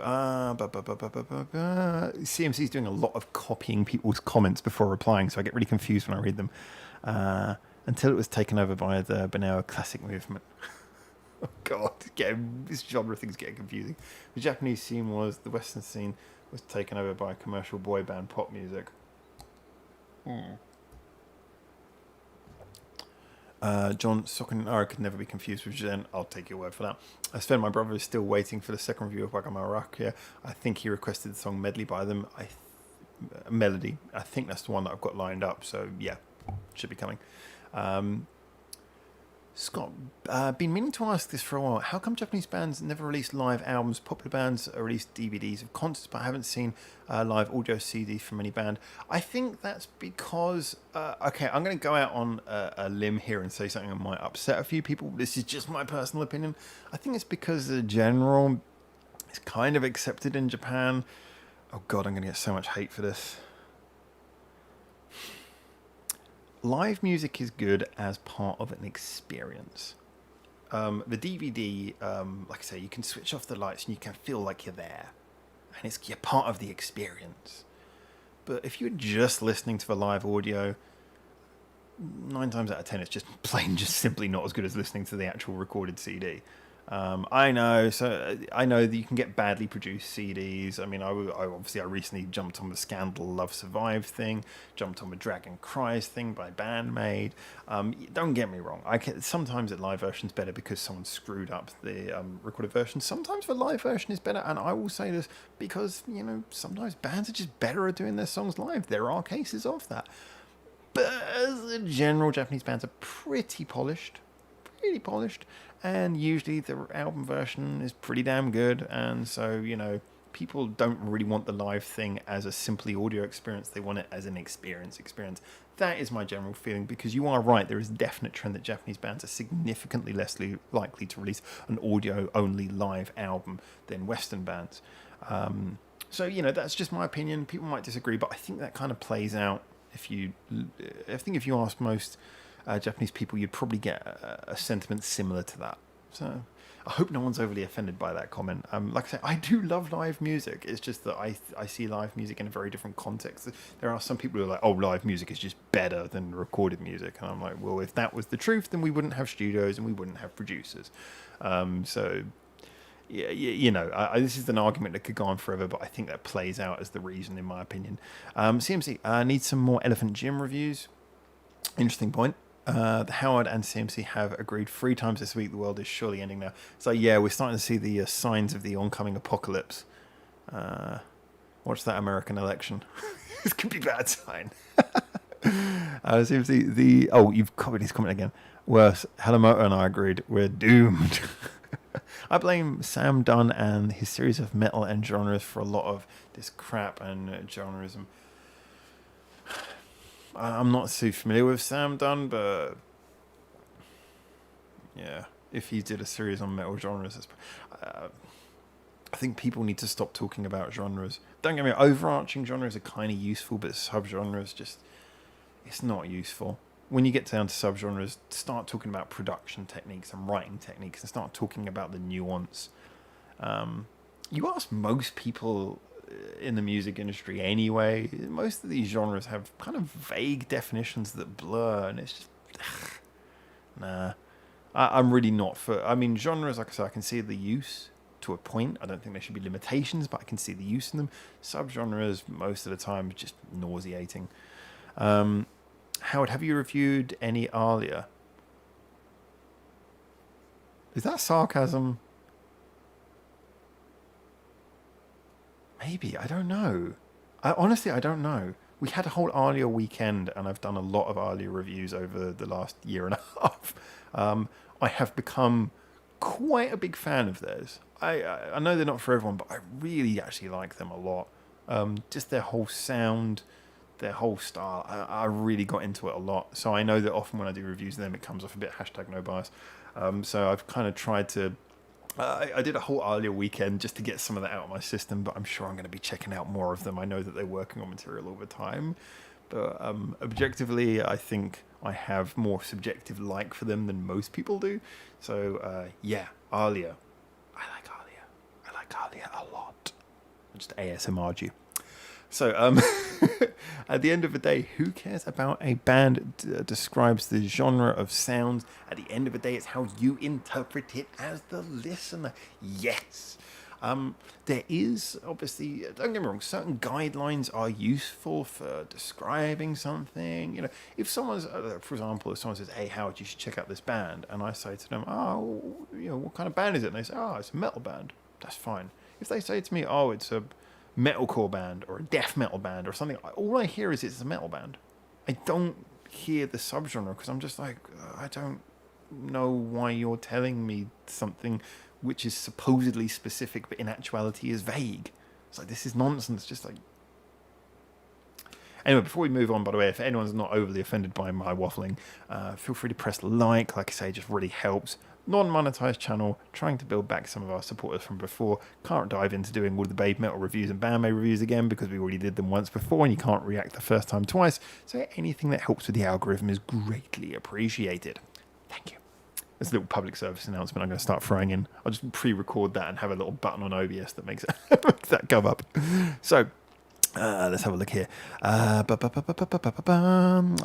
CMC is doing a lot of copying people's comments before replying, so I get really confused when I read them. Until it was taken over by the Banao classic movement. Oh God, this genre thing's getting confusing. The Japanese scene the Western scene was taken over by commercial boy band pop music. John Sokonara could never be confused with Jen. I'll take your word for that. Sven, my brother, is still waiting for the second review of Wagamarakia. I think he requested the song Medley by them. Melody. I think that's the one that I've got lined up. So yeah, should be coming. Scott, been meaning to ask this for a while. How come Japanese bands never release live albums? Popular bands release DVDs of concerts, but I haven't seen live audio CDs from any band. I think that's because... okay, I'm going to go out on a limb here and say something that might upset a few people. This is just my personal opinion. I think it's because the general is kind of accepted in Japan. Oh God, I'm going to get so much hate for this. Live music is good as part of an experience. The DVD, like I say, you can switch off the lights and you can feel like you're there. And you're part of the experience. But if you're just listening to the live audio, 9 times out of 10 it's just simply not as good as listening to the actual recorded CD. I know. So I know that you can get badly produced CDs. I mean, I recently jumped on the Scandal Love Survive thing, jumped on the Dragon Cries thing by Bandmade. Don't get me wrong. Sometimes the live version's better because someone screwed up the recorded version. Sometimes the live version is better, and I will say this because sometimes bands are just better at doing their songs live. There are cases of that, but as a general, Japanese bands are pretty polished, and usually the album version is pretty damn good. And so people don't really want the live thing as a simply audio experience. They want it as an experience. That is my general feeling, because you are right, there is a definite trend that Japanese bands are significantly less likely to release an audio only live album than Western bands. So that's just my opinion. People might disagree, but I think that kind of plays out. If you ask most Japanese people, you'd probably get a sentiment similar to that. So I hope no one's overly offended by that comment. Like I say, I do love live music. It's just that I see live music in a very different context. There are some people who are like, oh, live music is just better than recorded music. And I'm like, well, if that was the truth, then we wouldn't have studios and we wouldn't have producers. So yeah, this is an argument that could go on forever, but I think that plays out as the reason, in my opinion. CMC needs some more Elephant Gym reviews. Interesting point. Howard and CMC have agreed 3 times this week the world is surely ending now. So yeah, we're starting to see the signs of the oncoming apocalypse. Watch that American election. This could be a bad sign. CMC, you've copied his comment again. Worse, Helamoto and I agreed we're doomed. I blame Sam Dunn and his series of metal and genres for a lot of this crap and genreism. I'm not too familiar with Sam Dunn, but yeah, if he did a series on metal genres, I think people need to stop talking about genres. Don't get me wrong, overarching genres are kind of useful, but subgenres it's not useful. When you get down to subgenres, start talking about production techniques and writing techniques, and start talking about the nuance. You ask most people in the music industry anyway, most of these genres have kind of vague definitions that blur, and it's just nah. I'm really not for. I mean, genres, like I said, I can see the use to a point. I don't think there should be limitations, but I can see the use in them. Subgenres, most of the time, just nauseating. Howard, have you reviewed any Alia? Is that sarcasm? Maybe, I don't know. Honestly, I don't know. We had a whole Alia weekend, and I've done a lot of Alia reviews over the last year and a half. I have become quite a big fan of theirs. I know they're not for everyone, but I really actually like them a lot. Just their whole sound, their whole style. I really got into it a lot. So I know that often when I do reviews of them, it comes off a bit #NoBias. So I've kind of tried to. I did a whole Alia weekend just to get some of that out of my system, but I'm sure I'm going to be checking out more of them. I know that they're working on material all the time, but objectively, I think I have more subjective like for them than most people do. So yeah, Alia. I like Alia a lot. I'll just ASMR'd you. So, at the end of the day, who cares about a band describes the genre of sounds? At the end of the day, it's how you interpret it as the listener. Yes. There is, obviously, don't get me wrong, certain guidelines are useful for describing something. If someone's, for example, if someone says, hey, Howard, you should check out this band. And I say to them, what kind of band is it? And they say, it's a metal band. That's fine. If they say to me, it's a metalcore band or a death metal band or something, all I hear is it's a metal band. I don't hear the subgenre, because I'm just like, I don't know why you're telling me something which is supposedly specific but in actuality is vague. It's like, this is nonsense. Just like, anyway, before we move on, by the way, if anyone's not overly offended by my waffling, feel free to press like I say, it just really helps. Non-monetized channel, trying to build back some of our supporters from before. Can't dive into doing all the Babe Metal reviews and Bandmade reviews again, because we already did them once before, and you can't react the first time twice. So anything that helps with the algorithm is greatly appreciated. Thank you. There's a little public service announcement I'm going to start throwing in. I'll just pre-record that and have a little button on OBS that makes that come up. So let's have a look here.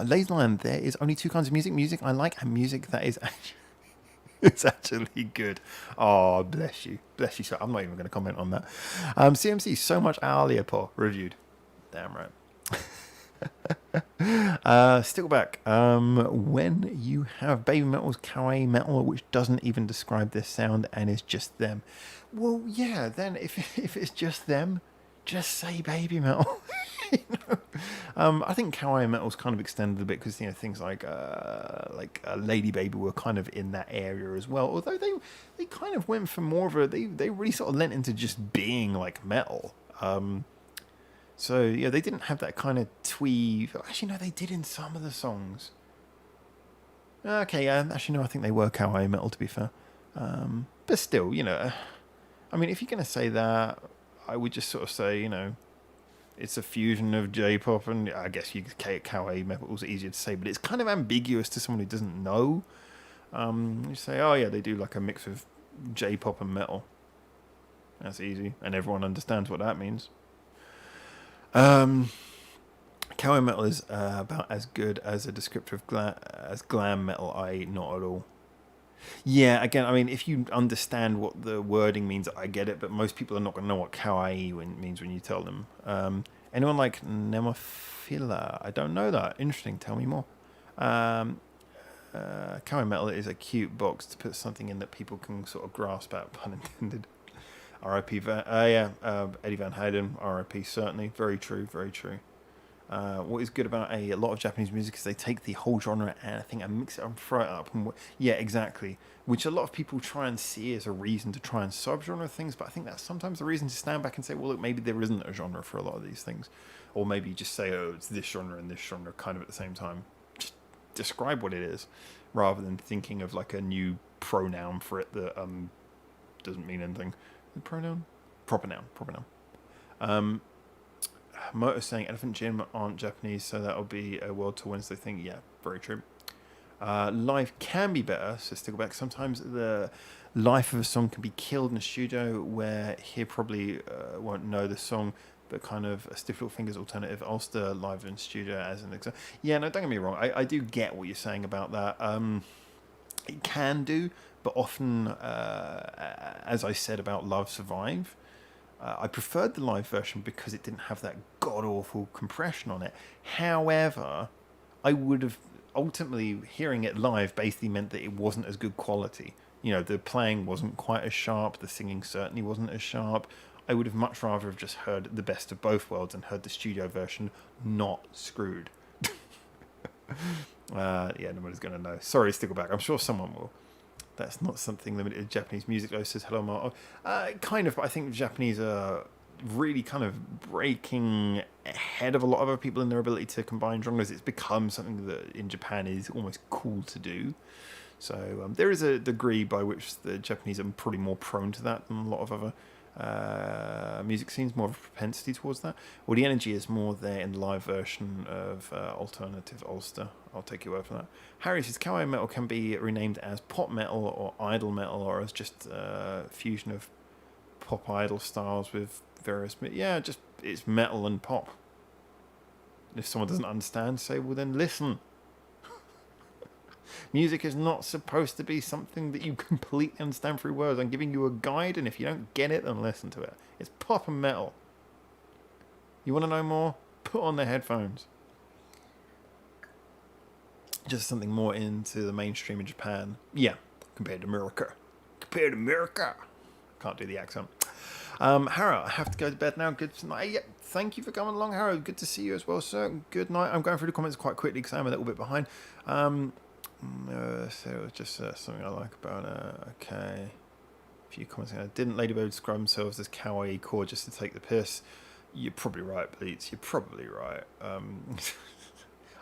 Lazy Lion, there is only 2 kinds of music I like, and music that is actually It's actually good. Oh, bless you. Bless you. So I'm not even going to comment on that. CMC, so much Aliapo reviewed. Damn right. Stickleback. When you have Baby Metal's kawaii metal, which doesn't even describe their sound and is just them. Well, yeah, then if it's just them, just say Baby Metal. You know? I think kawaii metal's kind of extended a bit because things like Lady Baby were kind of in that area as well. Although they kind of went for more of a they really sort of lent into just being like metal. So yeah, they didn't have that kind of twee. Actually, no, they did in some of the songs. Okay, actually no, I think they were kawaii metal to be fair. But still, I mean, if you're gonna say that, I would just sort of say, it's a fusion of J-pop and I guess kawaii metal is easier to say, but it's kind of ambiguous to someone who doesn't know. You say, oh yeah, they do like a mix of J-pop and metal. That's easy, and everyone understands what that means. Kawaii metal is about as good as a descriptor of as glam metal, i.e. not at all. Yeah, again, I mean, if you understand what the wording means, I get it, but most people are not going to know what kawaii means when you tell them. Anyone like Nemophila? I don't know that. Interesting, tell me more. Kawaii metal is a cute box to put something in that people can sort of grasp at, pun intended. R.I.P. Eddie Van Halen, R.I.P. certainly. Very true, very true. What is good about a lot of Japanese music is they take the whole genre and I think and mix it and throw it up. Yeah, exactly. Which a lot of people try and see as a reason to try and subgenre things, but I think that's sometimes the reason to stand back and say, well, look, maybe there isn't a genre for a lot of these things. Or maybe you just say, oh, it's this genre and this genre kind of at the same time. Just describe what it is, rather than thinking of like a new pronoun for it that doesn't mean anything. Pronoun? Proper noun. Moto saying Elephant Gym aren't Japanese, so that'll be a World Tour Wednesday thing. Yeah, very true. Live can be better, so Stickleback. Sometimes the life of a song can be killed in a studio where he probably won't know the song, but kind of a Stiff Little Fingers alternative Ulster live in studio as an example. Yeah, no, don't get me wrong. I do get what you're saying about that. It can do, but often, as I said about Love Survive, I preferred the live version because it didn't have that god-awful compression on it. However, I would have ultimately, hearing it live basically meant that it wasn't as good quality. The playing wasn't quite as sharp, the singing certainly wasn't as sharp. I would have much rather have just heard the best of both worlds and heard the studio version not screwed. Yeah, nobody's going to know. Sorry, Stickleback. I'm sure someone will. That's not something limited to Japanese music, though, says Hello Marto. Kind of, but I think the Japanese are really kind of breaking ahead of a lot of other people in their ability to combine genres. It's become something that in Japan is almost cool to do. So there is a degree by which the Japanese are probably more prone to that than a lot of other music scenes, more of a propensity towards that. Well, the energy is more there in the live version of alternative Ulster. I'll take your word for that. Harry says kawaii metal can be renamed as pop metal or idol metal, or as just a fusion of pop idol styles with various. Yeah, just it's metal and pop. If someone doesn't understand, say, well then listen. Music is not supposed to be something that you completely understand through words. I'm giving you a guide, and if you don't get it, then listen to it. It's pop and metal. You want to know more? Put on the headphones. Just something more into the mainstream in Japan. Yeah, compared to America. Can't do the accent. Harrow, I have to go to bed now. Good night. Yeah, thank you for coming along, Harrow. Good to see you as well, sir. Good night. I'm going through the comments quite quickly because I'm a little bit behind. So it was just something I like about okay. A few comments. Didn't Ladybird describe themselves as kawaii core just to take the piss? You're probably right, Bleats. You're probably right.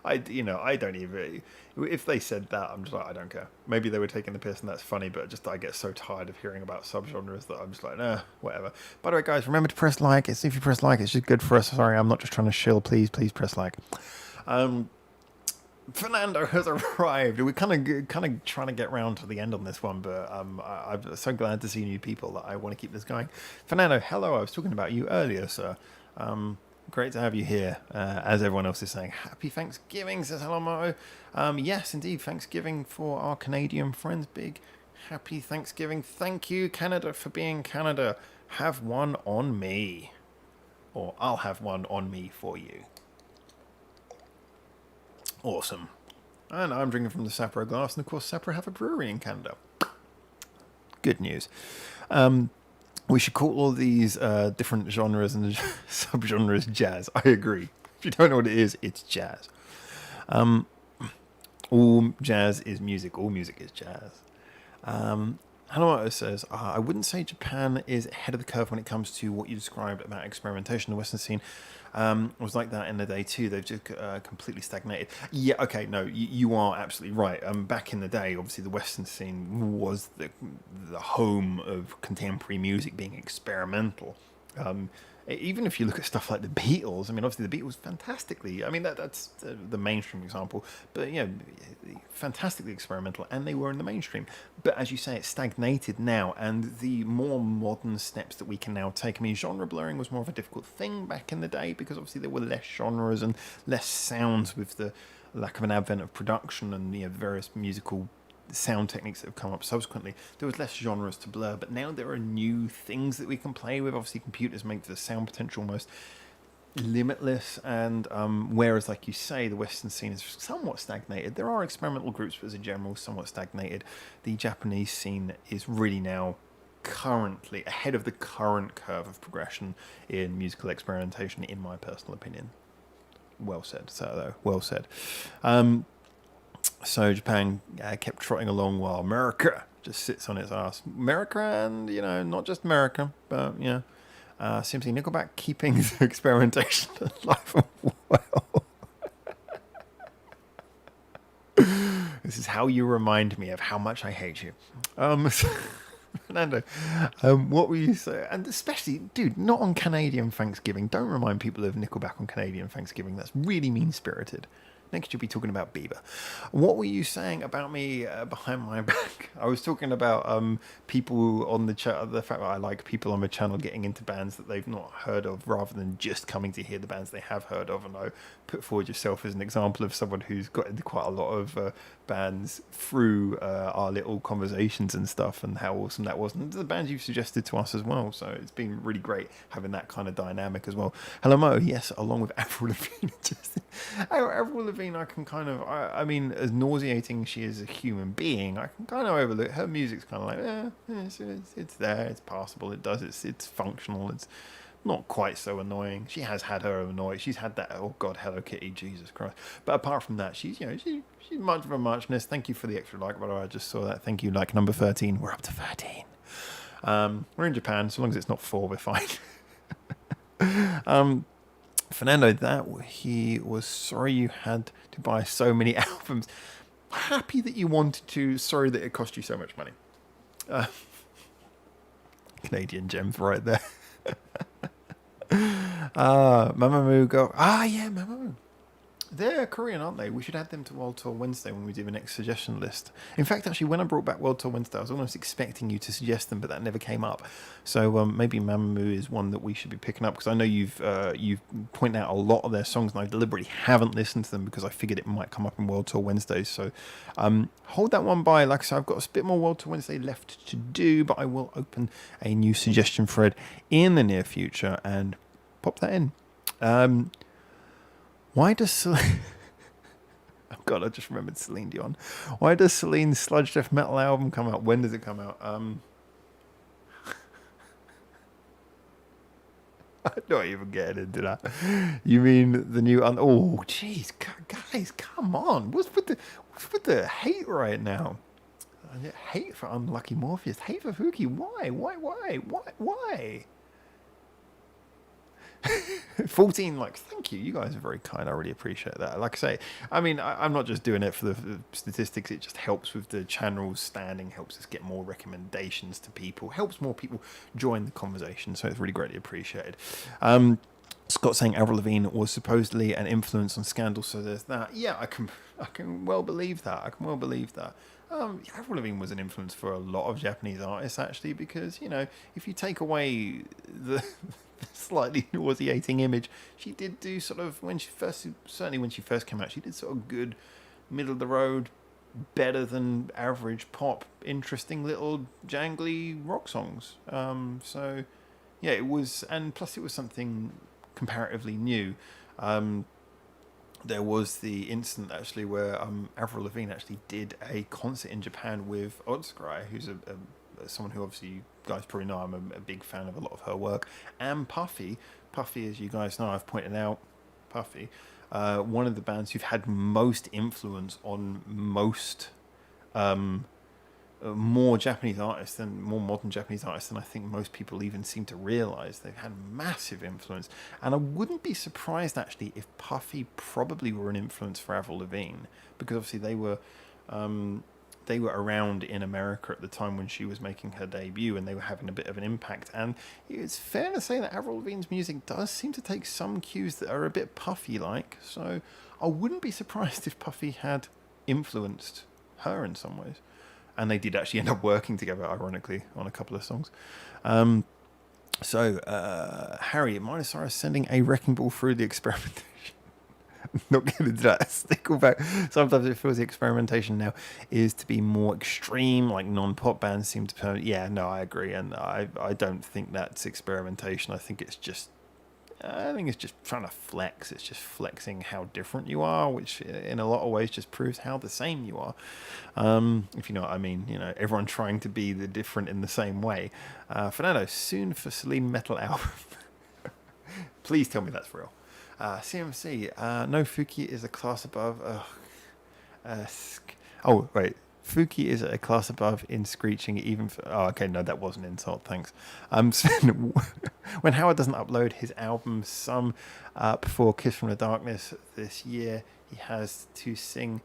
I don't even. If they said that, I'm just like, I don't care. Maybe they were taking the piss and that's funny, but just I get so tired of hearing about subgenres that I'm just like, nah, whatever. By the way, guys, remember to press like. If you press like, it's just good for us. Sorry, I'm not just trying to shill. Please press like. Fernando has arrived. We're kind of trying to get round to the end on this one, but I'm so glad to see new people that I want to keep this going. Fernando, hello. I was talking about you earlier, sir. Great to have you here. As everyone else is saying, happy Thanksgiving, says hello, Marto. Yes, indeed, Thanksgiving for our Canadian friends. Big Happy Thanksgiving. Thank you, Canada, for being Canada. Have one on me. Or I'll have one on me for you. Awesome. And I'm drinking from the Sapporo glass, and of course Sapporo have a brewery in Canada. Good news. We should call all these different genres and subgenres jazz. I agree. If you don't know what it is, it's jazz. All jazz is music. All music is jazz. Hanamoto says, I wouldn't say Japan is ahead of the curve when it comes to what you described about experimentation. The Western scene was like that in the day too. They've just completely stagnated. Yeah, okay, no, you are absolutely right. Back in the day, obviously the Western scene was the home of contemporary music being experimental. Even if you look at stuff like the Beatles, I mean, obviously the Beatles fantastically, I mean, that's the mainstream example, but, you know, fantastically experimental, and they were in the mainstream. But as you say, it's stagnated now, and the more modern steps that we can now take, I mean, genre blurring was more of a difficult thing back in the day, because obviously there were less genres and less sounds with the lack of an advent of production and, you know, various musical sound techniques that have come up subsequently. There was less genres to blur, but now there are new things that we can play with. Obviously computers make the sound potential almost limitless, and whereas, like you say, the Western scene is somewhat stagnated. There are experimental groups, but as a general somewhat stagnated. The Japanese scene is really now currently ahead of the current curve of progression in musical experimentation, in my personal opinion. Well said, Sato. Well said. So Japan kept trotting along while America just sits on its ass. America, and, you know, not just America, but, you know, simply Nickelback keeping the experimentation alive and well. This is how you remind me of how much I hate you. Fernando, what were you saying? And especially, dude, not on Canadian Thanksgiving. Don't remind people of Nickelback on Canadian Thanksgiving. That's really mean-spirited. Next, you'll be talking about Bieber. What were you saying about me behind my back? I was talking about people on the chat, the fact that I like people on the channel getting into bands that they've not heard of, rather than just coming to hear the bands they have heard of. And I put forward yourself as an example of someone who's got into quite a lot of bands through our little conversations and stuff, and how awesome that was. And the bands you've suggested to us as well. So it's been really great having that kind of dynamic as well. Hello Mo, yes, along with Avril Lavigne. Avril Lavigne, I can kind of, I mean, as nauseating she is a human being, I can kind of overlook her music's kind of like, it's there, it's passable, it does, it's functional, it's not quite so annoying. She has had her annoy. She's had that, oh god, Hello Kitty, Jesus Christ. But apart from that, she's, you know, she's much of a muchness. Thank you for the extra like, by the way, I just saw that. Thank you, like number 13. We're up to 13. We're in Japan, so long as it's not 4, we're fine. Fernando, that he was sorry you had to buy so many albums. Happy that you wanted to. Sorry that it cost you so much money. Canadian gems right there. Mamamoo go. Yeah, Mamamoo. They're Korean, aren't they? We should add them to World Tour Wednesday when we do the next suggestion list. In fact, actually, when I brought back World Tour Wednesday, I was almost expecting you to suggest them, but that never came up. So maybe Mamamoo is one that we should be picking up, because I know you've pointed out a lot of their songs, and I deliberately haven't listened to them because I figured it might come up in World Tour Wednesday. So hold that one by. Like I said, I've got a bit more World Tour Wednesday left to do, but I will open a new suggestion thread in the near future and pop that in. Why does Celine... Oh god, I just remembered Celine Dion. Why does Celine's sludge death metal album come out? When does it come out? I'm not even getting into that. You mean the new... Oh, jeez, guys, come on. What's with the hate right now? Hate for Unlucky Morpheus. Hate for Fuki. Why? 14 likes. Thank you. You guys are very kind. I really appreciate that. Like I say, I mean, I'm not just doing it for the statistics. It just helps with the channel's standing, helps us get more recommendations to people, helps more people join the conversation. So it's really greatly appreciated. Scott saying Avril Lavigne was supposedly an influence on Scandal, so there's that. Yeah, I can well believe that. Avril Lavigne was an influence for a lot of Japanese artists, actually, because, you know, if you take away the slightly nauseating image, she did do sort of, when she first came out, she did sort of good, middle of the road better than average pop, interesting little jangly rock songs. So yeah, it was, and plus it was something comparatively new. Um, there was the incident actually where Avril Lavigne actually did a concert in Japan with Otsukai, who's someone who obviously you guys probably know. I'm a big fan of a lot of her work, and Puffy. Puffy, as you guys know, I've pointed out, Puffy, one of the bands who've had most influence on most more Japanese artists than more modern Japanese artists than I think most people even seem to realize. They've had massive influence, and I wouldn't be surprised actually if Puffy probably were an influence for Avril Lavigne, because obviously they were around in America at the time when she was making her debut, and they were having a bit of an impact. And it's fair to say that Avril Lavigne's music does seem to take some cues that are a bit Puffy-like. So I wouldn't be surprised if Puffy had influenced her in some ways. And they did actually end up working together, ironically, on a couple of songs. Harry, Minosaurus sending a wrecking ball through the experimentation. Not going to do that. Stickleback. Sometimes it feels the experimentation now is to be more extreme, like non-pop bands seem to. Yeah, no, I agree, and I don't think that's experimentation. I think it's just trying to flex. It's just flexing how different you are, which in a lot of ways just proves how the same you are. If you know what I mean, everyone trying to be the different in the same way. Fernando, soon for Celine Metal album. Please tell me that's real. CMC, no, Fuki is a class above. Oh, wait. Fuki is a class above in screeching, even for... Oh, okay, no, that wasn't an insult, thanks. When Howard doesn't upload his album Some before Kiss from the Darkness this year, he has to sing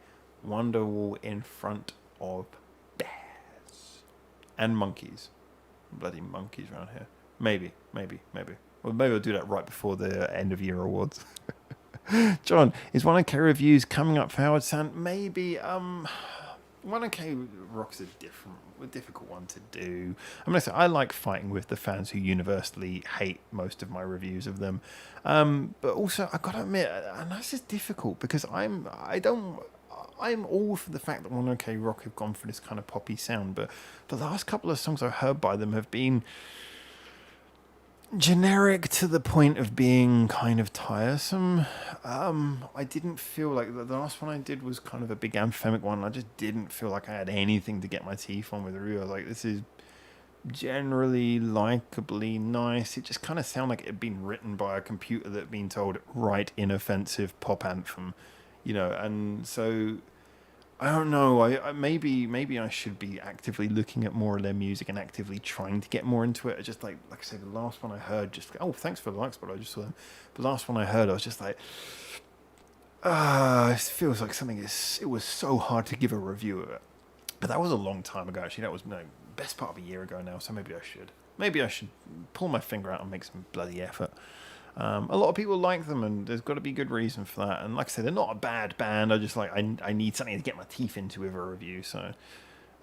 Wonderwall in front of bears. And monkeys. Bloody monkeys around here. Maybe. Well, maybe I'll do that right before the end of year awards. John, is 1OK reviews coming up for Howard Sand? Maybe. 1OK Rock's a difficult one to do. I mean, I like fighting with the fans who universally hate most of my reviews of them. But also, I gotta admit, and that's just difficult because I'm all for the fact that 1OK Rock have gone for this kind of poppy sound, but the last couple of songs I've heard by them have been generic to the point of being kind of tiresome. I didn't feel like the last one I did was kind of a big anthemic one. I just didn't feel like I had anything to get my teeth on with the review. I was like, this is generally likably nice. It just kind of sounded like it had been written by a computer that had been told, write inoffensive pop anthem, and so I don't know. I maybe I should be actively looking at more of their music and actively trying to get more into it. Just like I said, the last one I heard, thanks for the likes, but I just saw them. The last one I heard, I was just like, it feels like it was so hard to give a review of it. But that was a long time ago. Actually, that was best part of a year ago now. So maybe I should pull my finger out and make some bloody effort. A lot of people like them, and there's got to be good reason for that. And like I said, they're not a bad band. I just I need something to get my teeth into with a review. So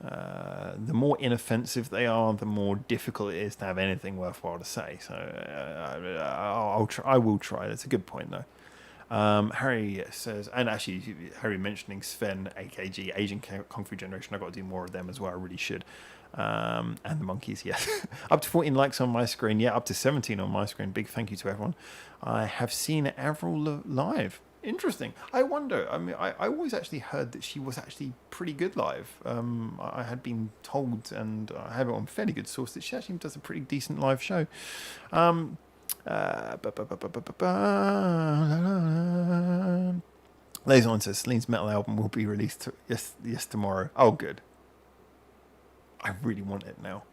the more inoffensive they are, the more difficult it is to have anything worthwhile to say. So I will try. That's a good point, though. Harry says, and actually Harry mentioning Sven, AKG, Asian Kung Fu Generation. I've got to do more of them as well. I really should. And the monkeys, yes. Up to 14 likes on my screen. Yeah, up to 17 on my screen. Big thank you to everyone. I have seen Avril live. Interesting. I wonder. I mean, I always actually heard that she was actually pretty good live. I had been told, and I have it on fairly good source, that she actually does a pretty decent live show. Laser says Celine's metal album will be released yes tomorrow. Oh, good. I really want it now.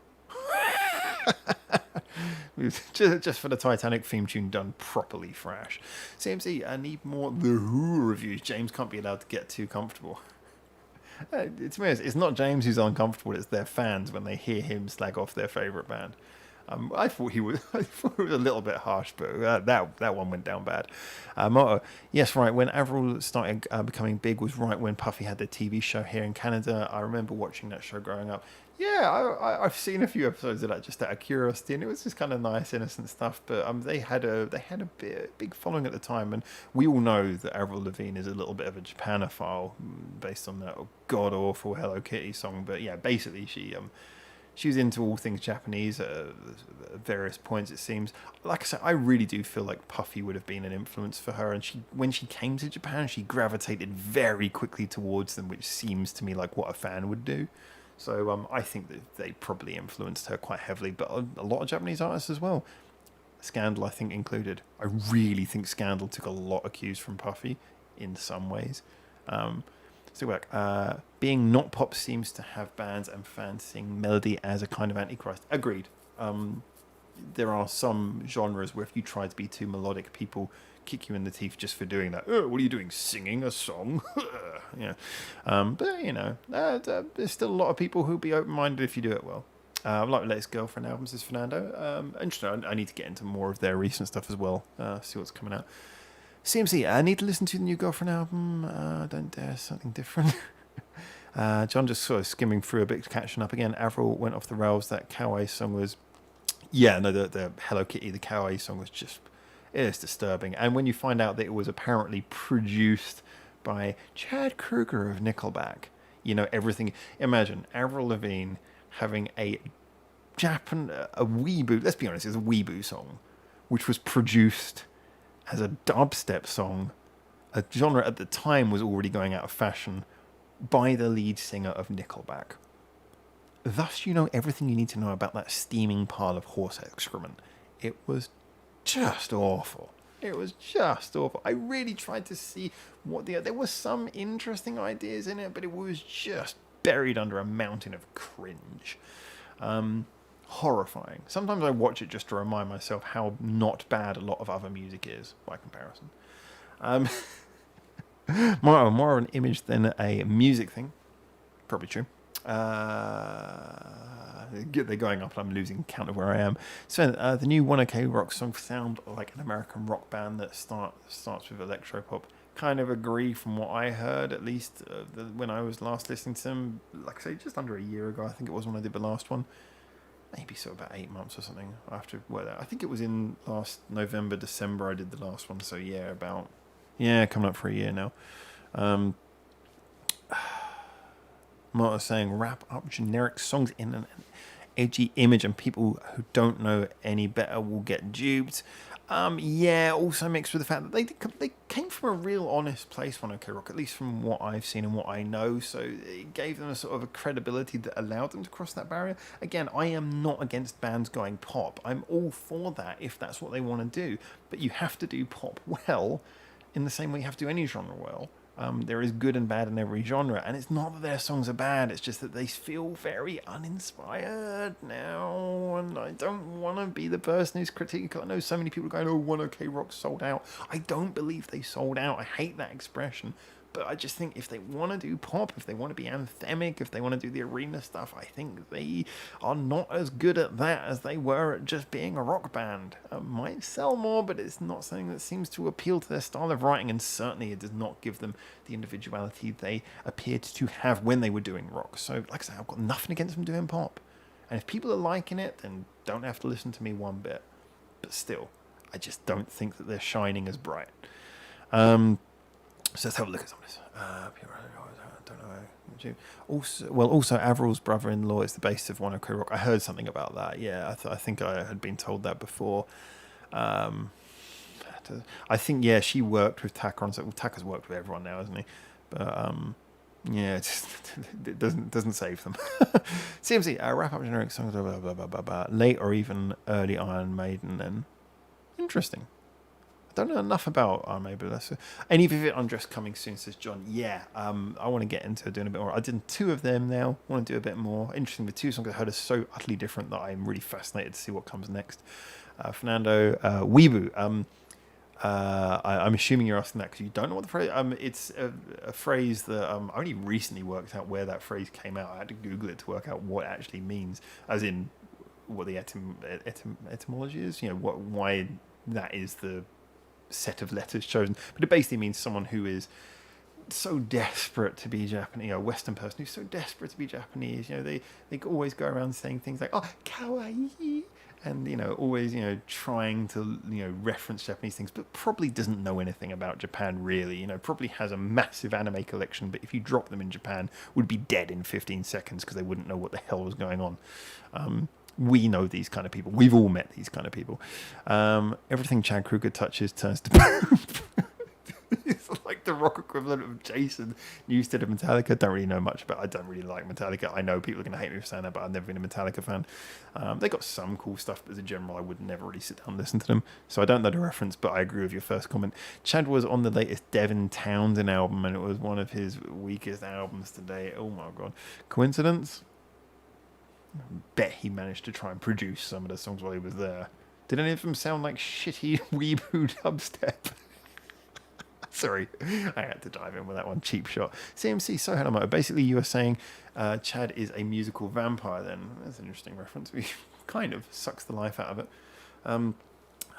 just for the Titanic theme tune done properly for Ash. CMC, I need more The Who reviews. James can't be allowed to get too comfortable. It's not James who's uncomfortable, it's their fans when they hear him slag off their favourite band. I thought he was. I thought it was a little bit harsh, but that one went down bad. Motto, yes, right. When Avril started becoming big was right when Puffy had their TV show here in Canada. I remember watching that show growing up. Yeah, I've seen a few episodes of that just out of curiosity, and it was just kind of nice, innocent stuff. But they had a big following at the time, and we all know that Avril Lavigne is a little bit of a Japanophile based on that god awful Hello Kitty song. But yeah, basically she was into all things Japanese at various points, it seems. Like I said, I really do feel like Puffy would have been an influence for her. And when she came to Japan, she gravitated very quickly towards them, which seems to me like what a fan would do. So I think that they probably influenced her quite heavily. But a lot of Japanese artists as well. Scandal, I think, included. I really think Scandal took a lot of cues from Puffy in some ways. Being not pop seems to have bands and fans seeing melody as a kind of antichrist. Agreed. There are some genres where if you try to be too melodic, people kick you in the teeth just for doing that. Oh, what are you doing? Singing a song? Yeah. There's still a lot of people who'll be open-minded if you do it well. Like Latest Girlfriend album, says Fernando. Interesting. I need to get into more of their recent stuff as well. See what's coming out. CMC, I need to listen to the new Girlfriend album. Don't dare, something different. John just sort of skimming through a bit, catching up again. Avril went off the rails. That Kawaii song was... Yeah, no, the Hello Kitty, the Kawaii song was just... It's disturbing. And when you find out that it was apparently produced by Chad Kroeger of Nickelback, you know, everything... Imagine Avril Lavigne having a weeboo... Let's be honest, it's a weeboo song, which was produced... as a dubstep song, a genre at the time was already going out of fashion, by the lead singer of Nickelback. Thus, you know everything you need to know about that steaming pile of horse excrement. It was just awful. It was just awful. I really tried to see there were some interesting ideas in it, but it was just buried under a mountain of cringe. Horrifying. Sometimes I watch it just to remind myself how not bad a lot of other music is by comparison. More of an image than a music thing. Probably true. They're going up and I'm losing count of where I am. So the new 1OK Rock song sound like an American rock band that starts with electropop. Kind of agree from what I heard, at least when I was last listening to them. Like I say, just under a year ago, I think it was when I did the last one. Maybe sort of about 8 months or something. I have to work that. I think it was in last November, December I did the last one. So coming up for a year now. Marta's saying wrap up generic songs in an edgy image and people who don't know any better will get duped. Also mixed with the fact that they came from a real honest place on OK Rock, at least from what I've seen and what I know, so it gave them a sort of a credibility that allowed them to cross that barrier. Again, I am not against bands going pop. I'm all for that if that's what they want to do, but you have to do pop well in the same way you have to do any genre well. There is good and bad in every genre, and it's not that their songs are bad, it's just that they feel very uninspired now, and I don't want to be the person who's critical. I know so many people are going, oh, 1OK Rock sold out. I don't believe they sold out. I hate that expression. But I just think if they want to do pop, if they want to be anthemic, if they want to do the arena stuff, I think they are not as good at that as they were at just being a rock band. Might sell more, but it's not something that seems to appeal to their style of writing, and certainly it does not give them the individuality they appeared to have when they were doing rock. So, like I say, I've got nothing against them doing pop. And if people are liking it, then don't have to listen to me one bit. But still, I just don't think that they're shining as bright. So let's have a look at some of this. I don't know. Also, Avril's brother-in-law is the bassist of 1OK Rock. I heard something about that. Yeah, I think I had been told that before. I think, she worked with Taka on. Well, Taka's worked with everyone now, hasn't he? But it doesn't save them. CMC, wrap up generic songs, blah, blah, blah, blah, blah. Late or even early Iron Maiden. Then interesting. I don't know enough about maybe that's any of it undressed coming soon, says John. I want to get into doing a bit more. I did 2 of them now, want to do a bit more. Interesting, the 2 songs I heard are so utterly different that I'm really fascinated to see what comes next. Fernando, Weeboo, I'm assuming you're asking that because you don't know what the phrase it's a phrase that I only recently worked out where that phrase came out. I had to Google it to work out what it actually means, as in what the etymology is. You know, why that is the set of letters chosen. But it basically means someone who is so desperate to be Japanese, you know, a Western person who's so desperate to be Japanese. You know, they always go around saying things like, "Oh, kawaii," and you know, always, you know, trying to, you know, reference Japanese things, but probably doesn't know anything about Japan really. You know, probably has a massive anime collection, but if you drop them in Japan, would be dead in 15 seconds because they wouldn't know what the hell was going on. We know these kind of people. We've all met these kind of people. Everything Chad Kruger touches turns to poop. It's like the rock equivalent of Jason Newsted of Metallica. Don't really know much about. I don't really like Metallica. I know people are going to hate me for saying that, but I've never been a Metallica fan. They got some cool stuff, but as a general, I would never really sit down and listen to them. So I don't know the reference, but I agree with your first comment. Chad was on the latest Devin Townsend album, and it was one of his weakest albums today. Oh my god, coincidence? I bet he managed to try and produce some of the songs while he was there. Did any of them sound like shitty weeboo dubstep? Sorry, I had to dive in with that one. Cheap shot. CMC So Hanamoto. Basically, you were saying Chad is a musical vampire then. That's an interesting reference. He kind of sucks the life out of it.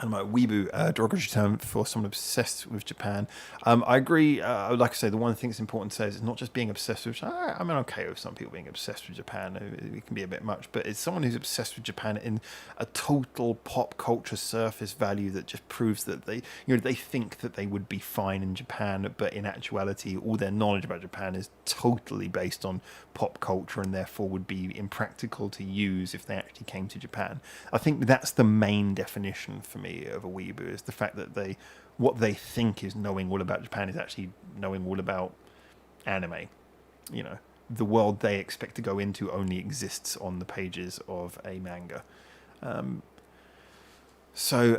Weeboo, derogatory term for someone obsessed with Japan. I agree. Like I say, the one thing that's important to say is it's not just being obsessed with Japan. I mean, okay with some people being obsessed with Japan. It can be a bit much, but it's someone who's obsessed with Japan in a total pop culture surface value that just proves that they, you know, they think that they would be fine in Japan, but in actuality, all their knowledge about Japan is totally based on pop culture and therefore would be impractical to use if they actually came to Japan. I think that's the main definition for me of a weeboo, is the fact that what they think is knowing all about Japan is actually knowing all about anime. You know, the world they expect to go into only exists on the pages of a manga. I'm sure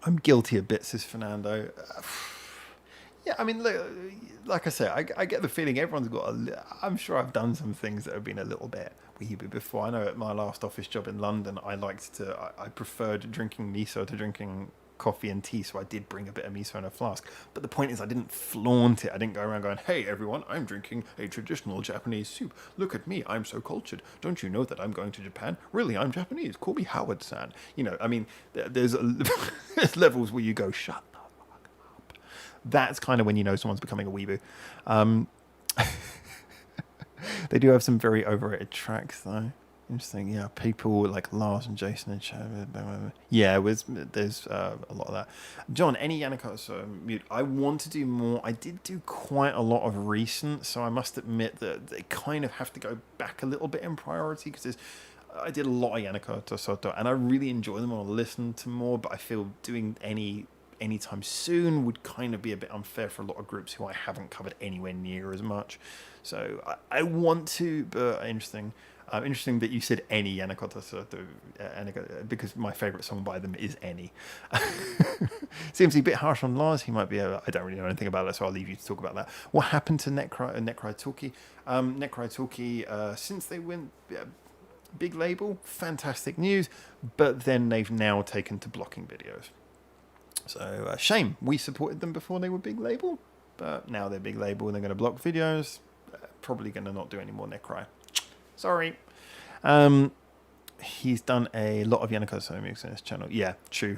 I'm guilty a bit, says Fernando. Yeah, I mean, like I say, I get the feeling everyone's got I'm sure I've done some things that have been a little bit weeboo before. I know at my last office job in London, I preferred drinking miso to drinking coffee and tea, so I did bring a bit of miso in a flask. But the point is, I didn't flaunt it. I didn't go around going, "Hey everyone, I'm drinking a traditional Japanese soup. Look at me, I'm so cultured. Don't you know that I'm going to Japan? Really, I'm Japanese. Call me Howard-san." You know, I mean, there's levels where you go, "Shut the fuck up." That's kind of when you know someone's becoming a weeboo. They do have some very overrated tracks, though. Interesting, yeah. People like Lars and Jason and Chad. Yeah, there's a lot of that. John, any Yanako mute? I want to do more. I did do quite a lot of recent, so I must admit that they kind of have to go back a little bit in priority because I did a lot of Yanako Soto, and I really enjoy them. I'll listen to more, but I feel doing anytime soon would kind of be a bit unfair for a lot of groups who I haven't covered anywhere near as much. So I want to, but interesting. Interesting that you said any Yanako Soto, because my favourite song by them is Any. Seems a bit harsh on Lars. He might be, I don't really know anything about that, so I'll leave you to talk about that. What happened to Netcry Talkie? Netcry Talkie, since they went big label, fantastic news, but then they've now taken to blocking videos. So, shame. We supported them before they were big label, but now they're big label and they're going to block videos. Probably going to not do any more Netcry. Sorry. He's done a lot of Yanako Somics on his channel. Yeah, true.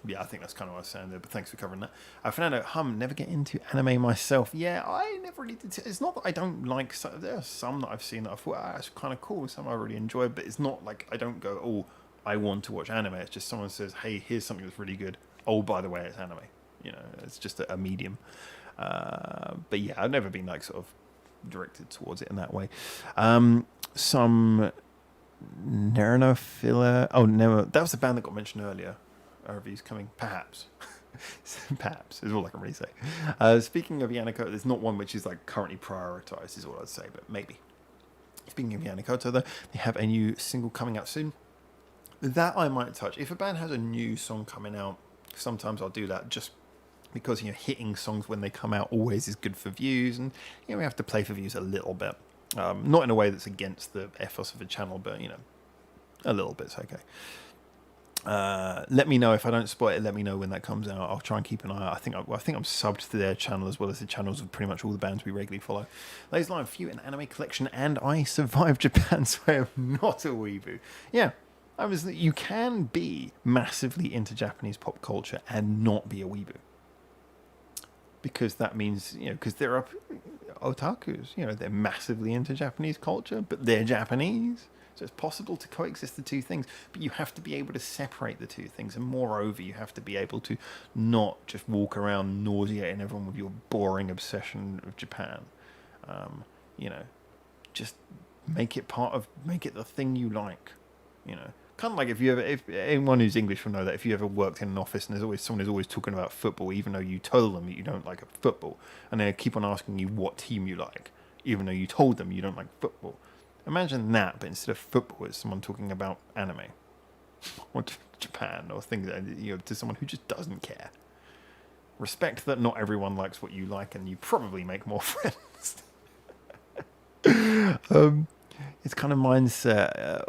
Yeah, I think that's kind of what I was saying there, but thanks for covering that. Fernando, never get into anime myself. Yeah, I never really did. It's not that I don't like, there are some that I've seen that I thought, that's kind of cool, some I really enjoy, but it's not like I don't go, "Oh, I want to watch anime." It's just someone says, "Hey, here's something that's really good. Oh, by the way, it's anime." You know, it's just a medium. But yeah, I've never been like sort of directed towards it in that way. Some Neronophila. Oh no, that was the band that got mentioned earlier. Our review's coming, perhaps. Perhaps is all I can really say. Speaking of Yanako, there's not one which is like currently prioritized, is all I'd say, but maybe. Speaking of Yanakoto, though, they have a new single coming out soon. That I might touch. If a band has a new song coming out, sometimes I'll do that just because, you know, hitting songs when they come out always is good for views, and, you know, we have to play for views a little bit. Not in a way that's against the ethos of the channel, but, you know, a little bit's okay. Let me know if I don't spot it. Let me know when that comes out. I'll try and keep an eye out. I think I'm subbed to their channel as well as the channels of pretty much all the bands we regularly follow. Ladies Live, Few an Anime Collection, and I Survived Japan, so I am not a weeboo. Yeah, you can be massively into Japanese pop culture and not be a weeboo. Because that means, because there are otakus, they're massively into Japanese culture, but they're Japanese. So it's possible to coexist the two things, but you have to be able to separate the two things. And moreover, you have to be able to not just walk around nauseating everyone with your boring obsession of Japan. Just make it the thing you like, Kind of like if anyone who's English will know that if you ever worked in an office and there's always someone who's always talking about football, even though you told them that you don't like football, and they keep on asking you what team you like, even though you told them you don't like football. Imagine that, but instead of football, it's someone talking about anime or Japan or things to someone who just doesn't care. Respect that not everyone likes what you like, and you probably make more friends. It's kind of mindset.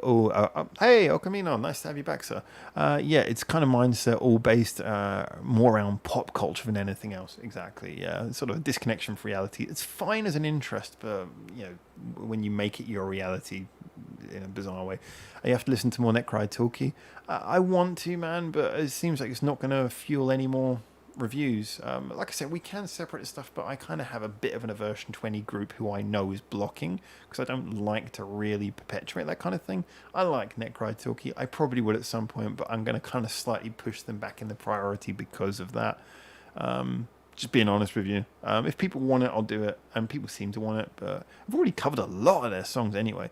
Hey, Okamino, nice to have you back, sir. It's kind of mindset all based more around pop culture than anything else. Exactly. Yeah, it's sort of a disconnection from reality. It's fine as an interest, but when you make it your reality in a bizarre way, you have to listen to more Netcry talkie. I want to, man, but it seems like it's not going to fuel any more reviews. Like I said, we can separate stuff, but I kind of have a bit of an aversion to any group who I know is blocking, because I don't like to really perpetuate that kind of thing. I like Netcry Talkie. I probably would at some point, but I'm going to kind of slightly push them back in the priority because of that. Just being honest with you. If people want it, I'll do it, and people seem to want it, but I've already covered a lot of their songs anyway.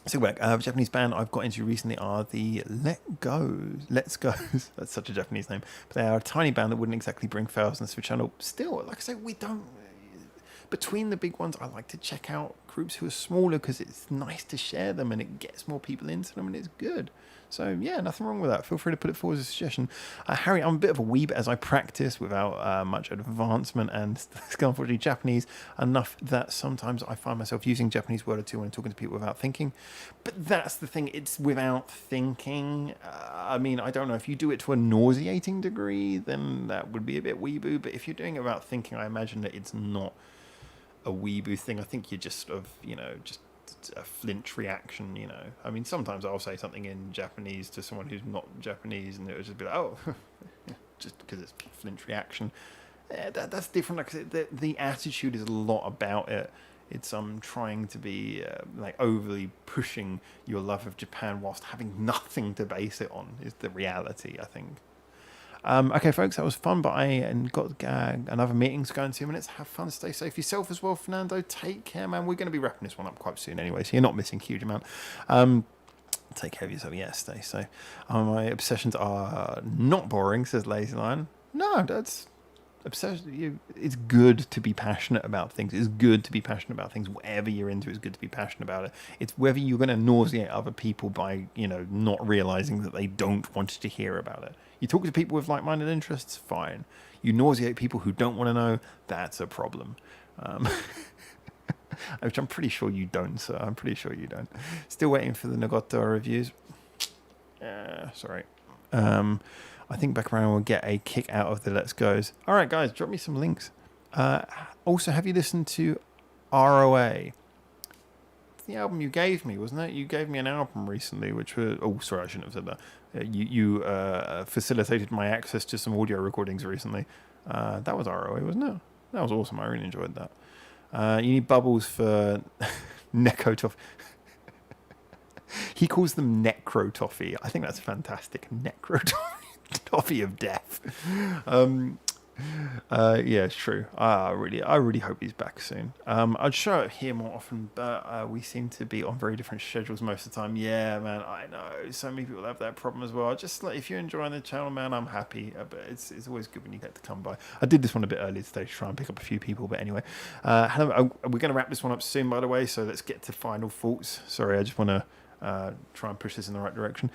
So back, Japanese band I've got into recently are the Let's Goes. That's such a Japanese name. But they are a tiny band that wouldn't exactly bring thousands to a channel. Still, like I say, we don't... Between the big ones, I like to check out groups who are smaller because it's nice to share them and it gets more people into them and it's good. So, yeah, nothing wrong with that. Feel free to put it forward as a suggestion. Harry, I'm a bit of a weeb as I practice without much advancement, and unfortunately Japanese enough that sometimes I find myself using Japanese word or two when talking to people without thinking. But that's the thing, it's without thinking. I don't know, if you do it to a nauseating degree, then that would be a bit weeboo. But if you're doing it without thinking, I imagine that it's not a weeboo thing. I think you're just sort of, just a flinch reaction, sometimes I'll say something in Japanese to someone who's not Japanese and it'll just be like, oh, just because it's a flinch reaction. That's different. Like the attitude is a lot about it. It's trying to be overly pushing your love of Japan whilst having nothing to base it on is the reality, I think. Okay, folks, that was fun, but I got another meeting to go in 2 minutes. Have fun, stay safe yourself as well, Fernando. Take care, man. We're going to be wrapping this one up quite soon anyway, so you're not missing a huge amount. Take care of yourself. Yeah, stay safe. My obsessions are not boring, says Lazy Lion. No, that's... obsession. It's good to be passionate about things. It's good to be passionate about things. Whatever you're into, it's good to be passionate about it. It's whether you're going to nauseate other people by, not realizing that they don't want to hear about it. You talk to people with like-minded interests, fine. You nauseate people who don't want to know, that's a problem. Which I'm pretty sure you don't, sir. I'm pretty sure you don't. Still waiting for the Nagoto reviews. Sorry. I think back around will get a kick out of the Let's Goes. All right, guys, drop me some links. Also, have you listened to ROA? The album you gave me, wasn't it? You gave me an album recently, which was... Oh, sorry, I shouldn't have said that. You facilitated my access to some audio recordings recently. That was ROA, wasn't it? That was awesome. I really enjoyed that. You need bubbles for Neko Toffee. He calls them Necro Toffee. I think that's fantastic. Necro Toffee. Toffee of death. Yeah, it's true. I really hope he's back soon. I'd show up here more often, but we seem to be on very different schedules most of the time. Yeah, man, I know. So many people have that problem as well. Just like, if you're enjoying the channel, man, I'm happy. But it's always good when you get to come by. I did this one a bit earlier today to try and pick up a few people, but anyway. We're going to wrap this one up soon, by the way, so let's get to final thoughts. Sorry, I just want to try and push this in the right direction.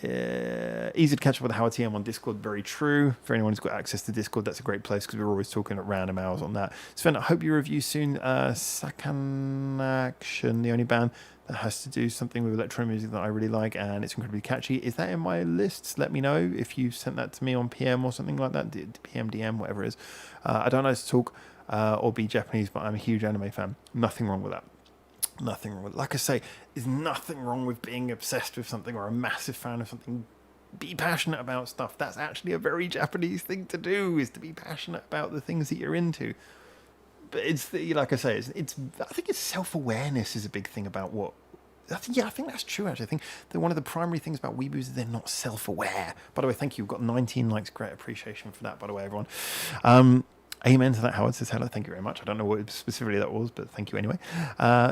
Easy to catch up with the Howard TM on Discord. Very true. For anyone who's got access to Discord, that's a great place because we're always talking at random hours on that. Sven, I hope you review soon. Sakan Action, the only band that has to do something with electronic music that I really like, and it's incredibly catchy. Is that in my lists? Let me know if you sent that to me on PM or something like that. PM, DM, whatever it is. I don't know how to talk or be Japanese, but I'm a huge anime fan. Nothing wrong with that. Nothing wrong with it. Like I say, there's nothing wrong with being obsessed with something or a massive fan of something. Be passionate about stuff. That's actually a very Japanese thing to do, is to be passionate about the things that you're into. But it's like I say, it's I think it's self-awareness is a big thing about what. I think that's true. Actually, I think that one of the primary things about weeboos is they're not self-aware. By the way, thank you. We've got 19 likes. Great appreciation for that. By the way, everyone. Amen to that. Howard says hello. Thank you very much. I don't know what specifically that was, but thank you anyway.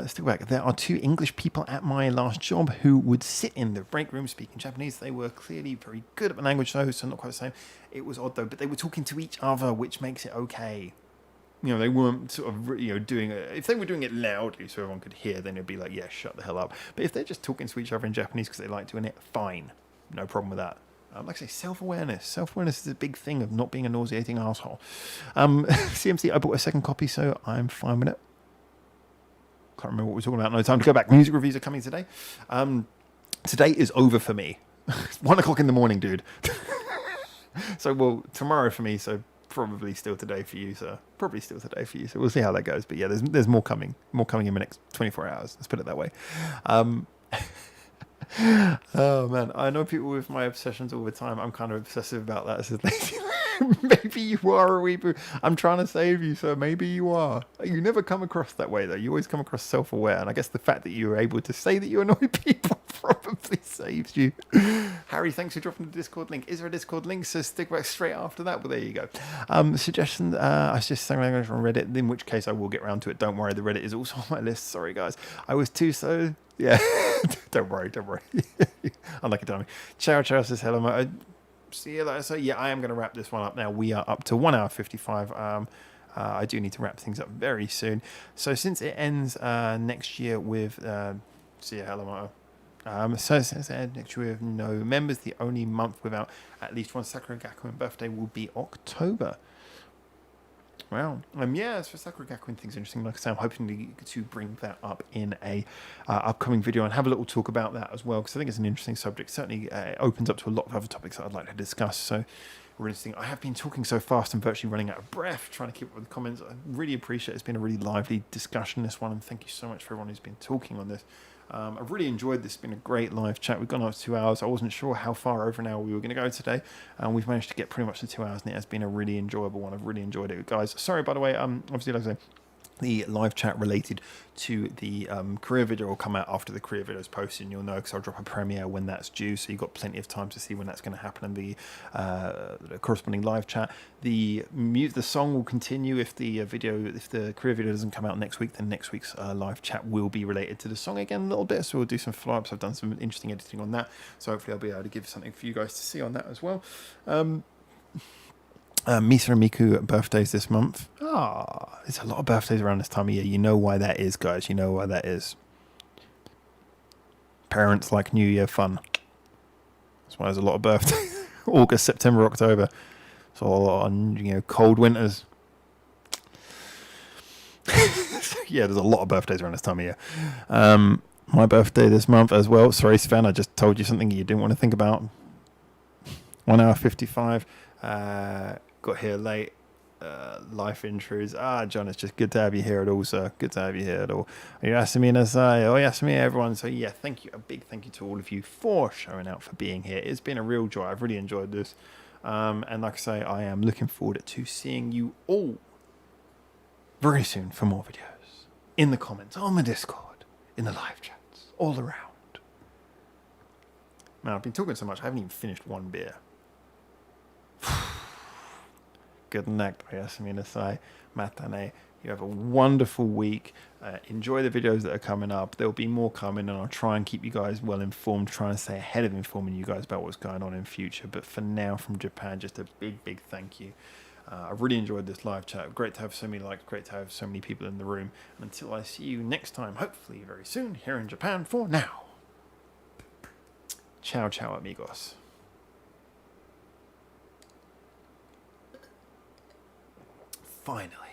Stick back. There are 2 English people at my last job who would sit in the break room speaking Japanese. They were clearly very good at the language, though, so not quite the same. It was odd, though, but they were talking to each other, which makes it okay. You know, they weren't sort of, doing it. If they were doing it loudly so everyone could hear, then it'd be like, yeah, shut the hell up. But if they're just talking to each other in Japanese because they like doing it, fine. No problem with that. Like I say, self-awareness. Self-awareness is a big thing of not being a nauseating asshole. CMC, I bought a second copy, so I'm fine with it. Can't remember what we're talking about. No time to go back. Music reviews are coming today. Today is over for me. It's 1 o'clock in the morning, dude. So, well, tomorrow for me, so probably still today for you, sir. Probably still today for you, so we'll see how that goes. But yeah, there's more coming. More coming in the next 24 hours. Let's put it that way. Oh man, I know people with my obsessions all the time. I'm kind of obsessive about that. So maybe you are a weeboo. I'm trying to save you, so maybe you are. You never come across that way though. You always come across self-aware, and I guess the fact that you're able to say that you annoy people probably saves you. Harry, thanks for dropping the Discord link. Is there a Discord link? So stick back straight after that. Well, there you go. Suggestion. I was just saying language on Reddit. In which case, I will get around to it. Don't worry. The Reddit is also on my list. Sorry, guys. I was too so. Yeah, don't worry. Unlucky timing. Chow says hello, mate. See you later. So yeah, I am going to wrap this one up now. We are up to 1 hour 55. I do need to wrap things up very soon. So since it ends next year with see you, hello, mate. So since it ends next year with no members, the only month without at least one Sakura Gakuen birthday will be October. Wow. Yeah, so Sakura Gakuen thing's interesting. Like I say, I'm hoping to bring that up in a upcoming video and have a little talk about that as well, because I think it's an interesting subject. Certainly opens up to a lot of other topics that I'd like to discuss. So really interesting. I have been talking so fast and virtually running out of breath trying to keep up with the comments. I really appreciate it. It's been a really lively discussion, this one, and thank you so much for everyone who's been talking on this. I've really enjoyed this. It's been a great live chat. We've gone up to 2 hours. I wasn't sure how far over an hour we were going to go today, and we've managed to get pretty much to 2 hours, and it has been a really enjoyable one. I've really enjoyed it, guys. Sorry, by the way, obviously, like I say, the live chat related to the career video will come out after the career video is posted, and you'll know because I'll drop a premiere when that's due, so you've got plenty of time to see when that's going to happen, and the corresponding live chat. The song will continue if the career video doesn't come out next week, then next week's live chat will be related to the song again a little bit, so we'll do some follow-ups. I've done some interesting editing on that, so hopefully I'll be able to give something for you guys to see on that as well. Misa and Miku birthdays this month. There's a lot of birthdays around this time of year. You know why that is, guys. You know why that is. Parents like New Year fun. That's why there's a lot of birthdays. August, September, October. So a lot on cold winters. Yeah, there's a lot of birthdays around this time of year. My birthday this month as well. Sorry, Sven, I just told you something you didn't want to think about. 1 hour 55. Got here late. Life intros. John, it's just good to have you here at all, sir. Good to have you here at all. Yasumi Nasai. Oh, Yasumi, everyone. So yeah, thank you. A big thank you to all of you for showing out, for being here. It's been a real joy. I've really enjoyed this. And like I say, I am looking forward to seeing you all very soon for more videos. In the comments, on the Discord, in the live chats, all around. Man, I've been talking so much, I haven't even finished one beer. Good night, Yasumi Nasai. Matane. You have a wonderful week. Enjoy the videos that are coming up. There'll be more coming, and I'll try and keep you guys well informed, try and stay ahead of informing you guys about what's going on in future. But for now, from Japan, just a big thank you. I've really enjoyed this live chat. Great to have so many likes. Great to have so many people in the room. And until I see you next time, hopefully very soon, here in Japan, for now. Ciao, amigos. Finally.